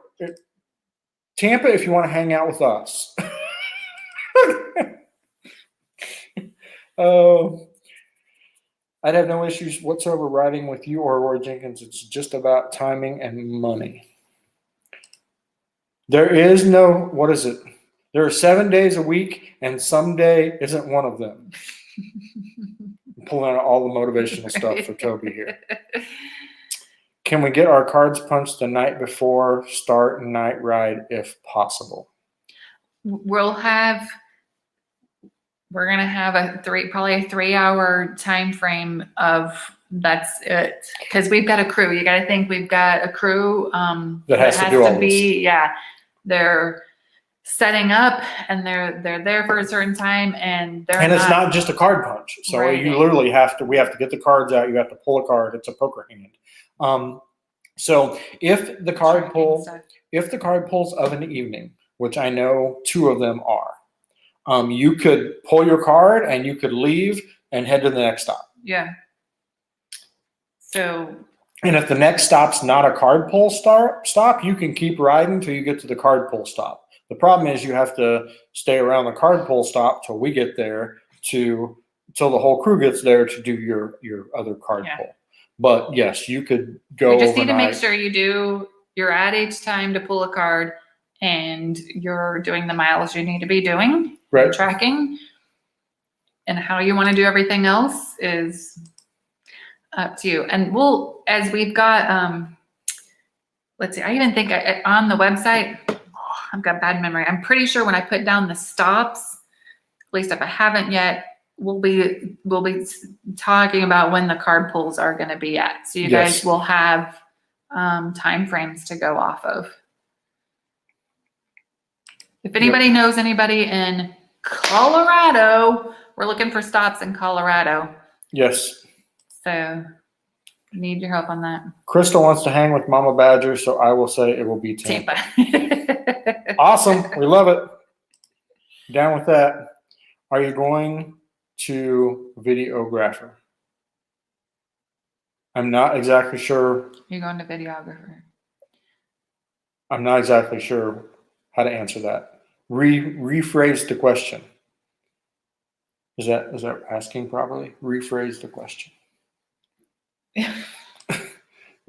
Tampa, if you want to hang out with us. I'd have no issues whatsoever riding with you or Roy Jenkins. It's just about timing and money. There is no, what is it? There are 7 days a week, and some day isn't one of them. I'm pulling out all the motivational stuff for Toby here. Can we get our cards punched the night before start night ride if possible? We're going to have probably a 3 hour time frame of that's it. Because we've got a crew. You got to think we've got a crew that has to do all this. Yeah. They're setting up and they're there for a certain time and it's not just a card punch. So right. You literally we have to get the cards out. You have to pull a card. It's a poker hand. So if the card pulls of an evening, which I know 2 of them are, You could pull your card and you could leave and head to the next stop. Yeah. So. And if the next stop's not a card pull stop, you can keep riding until you get to the card pull stop. The problem is you have to stay around the card pull stop till we get there till the whole crew gets there to do your other card pull. But yes, you could go. You just need to overnight. make sure you're at each time to pull a card and you're doing the miles you need to be doing, right? Tracking. And how you want to do everything else is up to you. And as we've got, let's see, I even think on the website, I've got bad memory. I'm pretty sure when I put down the stops, at least if I haven't yet, we'll be talking about when the card pulls are going to be at. So you guys will have time frames to go off of. If anybody knows anybody in Colorado, we're looking for stops in Colorado. Yes. So need your help on that. Crystal wants to hang with Mama Badger, so I will say it will be Tampa. Awesome. We love it. Down with that. Are you going to videographer? I'm not exactly sure. You're going to videographer. I'm not exactly sure how to answer that. Rephrase the question. Is that asking properly? Rephrase the question.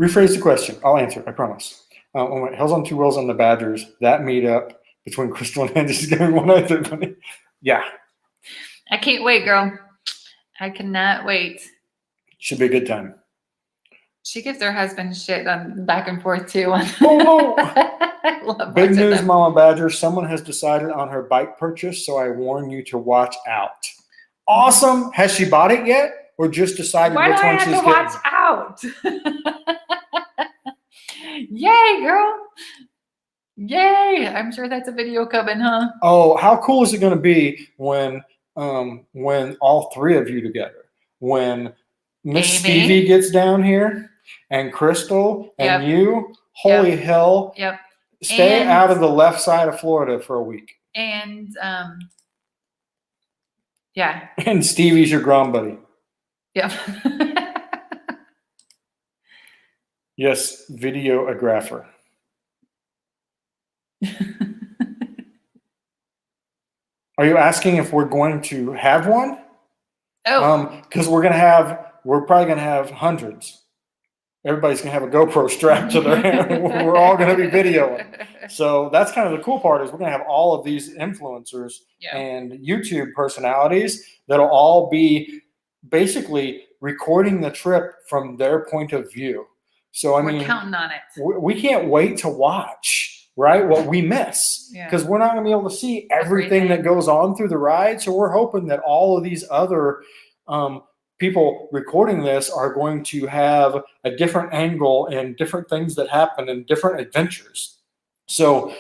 Rephrase the question. I'll answer. I promise. Hills on Two Wheels on the Badgers. That meetup between Crystal and Andy is going to be one of the funny. Yeah. I can't wait, girl. I cannot wait. Should be a good time. She gives her husband shit on back and forth too. I love big news, them. Mama Badger. Someone has decided on her bike purchase, so I warn you to watch out. Awesome. Has she bought it yet, or just decided which one she's getting? Watch out. Yay, girl. Yay. I'm sure that's a video coming, huh? Oh, how cool is it going to be when all three of you together, when Miss Stevie gets down here and Crystal and you, holy hell. Yep. Stay out of the left side of Florida for a week. And yeah. And Stevie's your grom buddy. Yep. Yes, videographer. Are you asking if we're going to have one? Oh. Because we're probably gonna have hundreds. Everybody's gonna have a GoPro strapped to their hand. We're all gonna be videoing. So that's kind of the cool part, is we're gonna have all of these influencers and YouTube personalities that'll all be basically recording the trip from their point of view. So we're counting on it. We can't wait to watch, right, what we miss, because we're not gonna be able to see everything that goes on through the ride. So we're hoping that all of these other people recording this are going to have a different angle and different things that happen and different adventures. So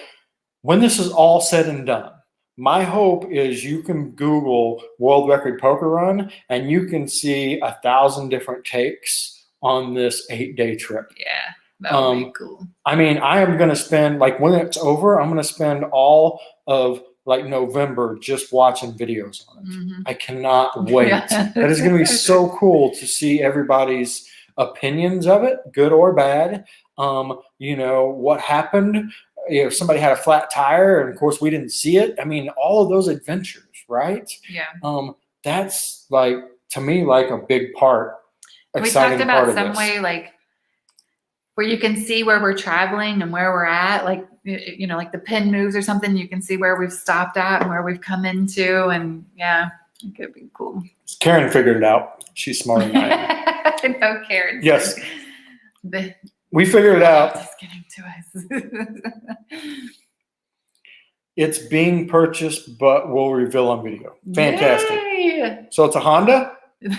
when this is all said and done, my hope is you can Google World Record Poker Run and you can see 1,000 different takes on this 8-day trip. Yeah, that would be cool. I mean, I am going to spend, like, when it's over, I'm going to spend all of like November just watching videos on it. Mm-hmm. I cannot wait. That is going to be so cool to see everybody's opinions of it, good or bad. What happened, if somebody had a flat tire and of course we didn't see it. I mean, all of those adventures, right? Yeah. That's like, to me, like a big part. We talked about some way, like, where you can see where we're traveling and where we're at, like, like the pin moves or something. You can see where we've stopped at and where we've come into, and it could be cool. Karen figured it out. She's smarter than I am. I know Karen. Yes. We figured it out. Just getting to us. It's being purchased, but we'll reveal on video. Fantastic. Yay! So it's a Honda? Because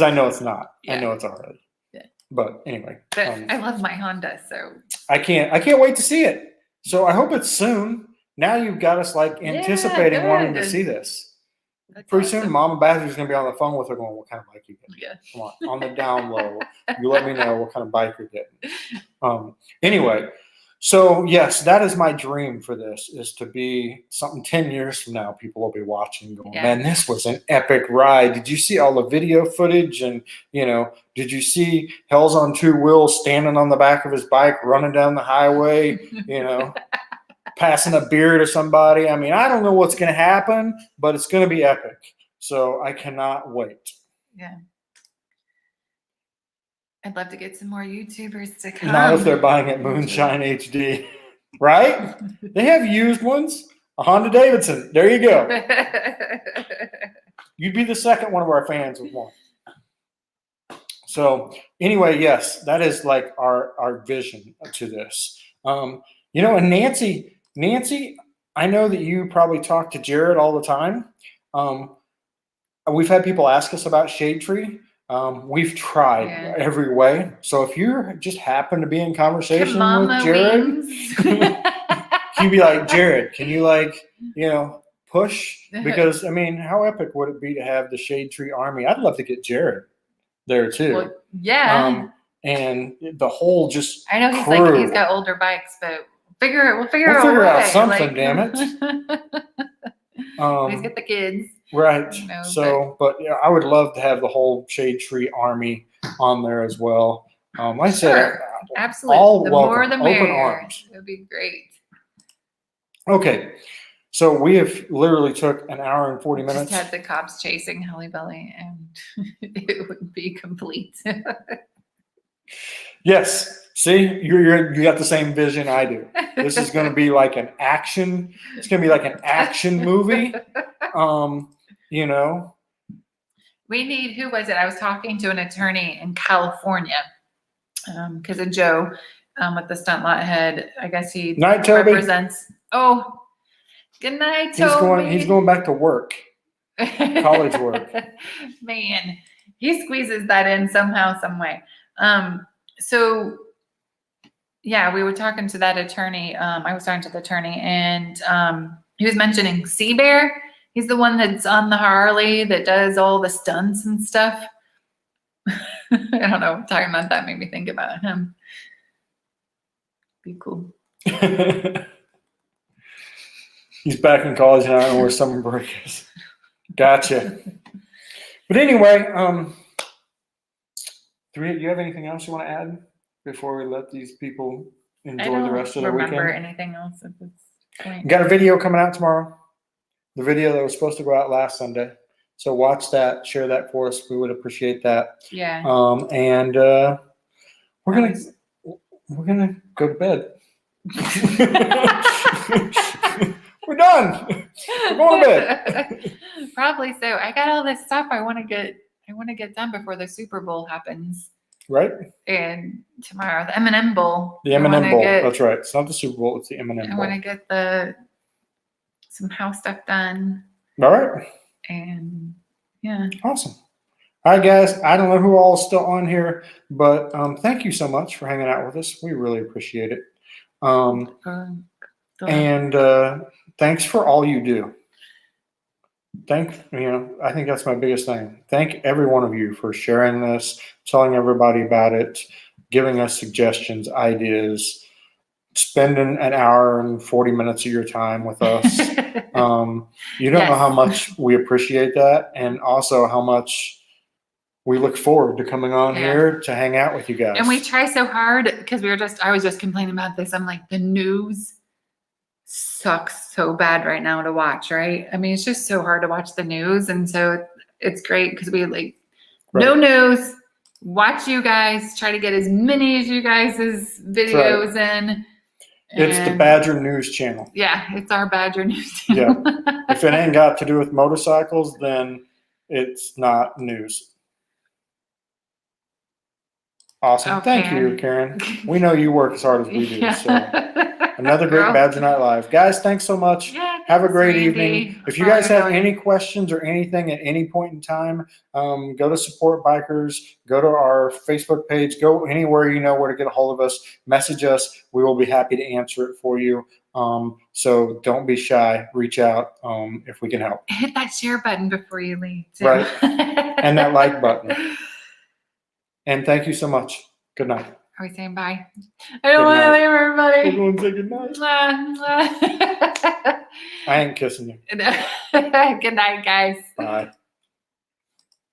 I know it's not. I know it's a Harley. Yeah. But anyway. But I love my Honda, so I can't wait to see it. So I hope it's soon. Now you've got us like anticipating wanting to see this. That's pretty soon, Mama Badger's gonna be on the phone with her going, "What kind of bike you getting?" Yeah. Come on the down low. You let me know what kind of bike you're getting. Anyway, So yes, that is my dream for this, is to be something 10 years from now. People will be watching going, Yeah. man, this was an epic ride. Did you see all the video footage? And, did you see Hell's on Two Wheels standing on the back of his bike, running down the highway, passing a beer to somebody? I mean, I don't know what's going to happen, but it's going to be epic. So I cannot wait. Yeah. I'd love to get some more YouTubers to come. Not if they're buying at Moonshine HD, right? They have used ones. A Honda Davidson. There you go. You'd be the second one of our fans with one. So anyway, yes, that is like our vision to this. And Nancy, I know that you probably talk to Jared all the time. We've had people ask us about Shade Tree. We've tried every way. So if you just happen to be in conversation with Jared, you'd be like, Jared, can you push? Because I mean, how epic would it be to have the Shade Tree Army? I'd love to get Jared there too. Well, yeah. And the whole just I know he's crew. he's got older bikes, but we'll figure out something, damn it. He's got the kids. Right. But yeah, I would love to have the whole Shade Tree Army on there as well. Like I said, absolutely. All the welcome. more the merrier. Open arms. It would be great. Okay. So we have literally took an hour and 40 minutes. Just had the cops chasing Helly Belly, and it would be complete. Yes. See, you got the same vision I do. This is going to be like an action. It's going to be like an action movie. We need, who was it? I was talking to an attorney in California because of Joe with the stunt lot head. I guess he Nite, represents. Oh, good night, Toby. He's going back to work, college work. Man, he squeezes that in somehow, some way. So yeah, we were talking to that attorney. I was talking to the attorney, and he was mentioning Sea Bear. He's the one that's on the Harley that does all the stunts and stuff. I don't know. Talking about that made me think about him. Be cool. He's back in college and I don't know where summer break is. Gotcha. But anyway, do you have anything else you want to add before we let these people enjoy the rest of the weekend? I don't remember anything else at this point. Got a video coming out tomorrow. The video that was supposed to go out last Sunday. So watch that, share that for us. We would appreciate that. Yeah. And we're gonna go to bed. We're done. We're going to bed. Probably so. I got all this stuff I want to get done before the Super Bowl happens. Right. And tomorrow, the M&M Bowl. The M&M Bowl. That's right. It's not the Super Bowl. It's the M&M Bowl. I want to get some house stuff done. All right. And yeah. Awesome. All right, guys. I don't know who all is still on here, but thank you so much for hanging out with us. We really appreciate it. And thanks for all you do. I think that's my biggest thing. Thank every one of you for sharing this, telling everybody about it, giving us suggestions, ideas, spending an hour and 40 minutes of your time with us. You don't know how much we appreciate that, and also how much we look forward to coming on here to hang out with you guys. And we try so hard because I was just complaining about this. I'm like, the news sucks so bad right now to watch, right? I mean, it's just so hard to watch the news. And so it's great because we no news, watch you guys, try to get as many as you guys' videos in. It's the Badger News Channel. Yeah, it's our Badger News Channel. Yeah. If it ain't got to do with motorcycles, then it's not news. Awesome. Okay. Thank you, Karen. We know you work as hard as we do. So another great Badger Night Live. Guys, thanks so much. Yeah, have a great evening. If you guys have any questions or anything at any point in time, go to Support Bikers, go to our Facebook page, go anywhere you know where to get a hold of us, message us. We will be happy to answer it for you. So don't be shy. Reach out if we can help. Hit that share button before you leave, too. Right. And that like button. And thank you so much. Good night. Are we saying bye? I don't want to leave everybody. Everyone say good night. Mwah, mwah. I ain't kissing you. Good night, guys. Bye.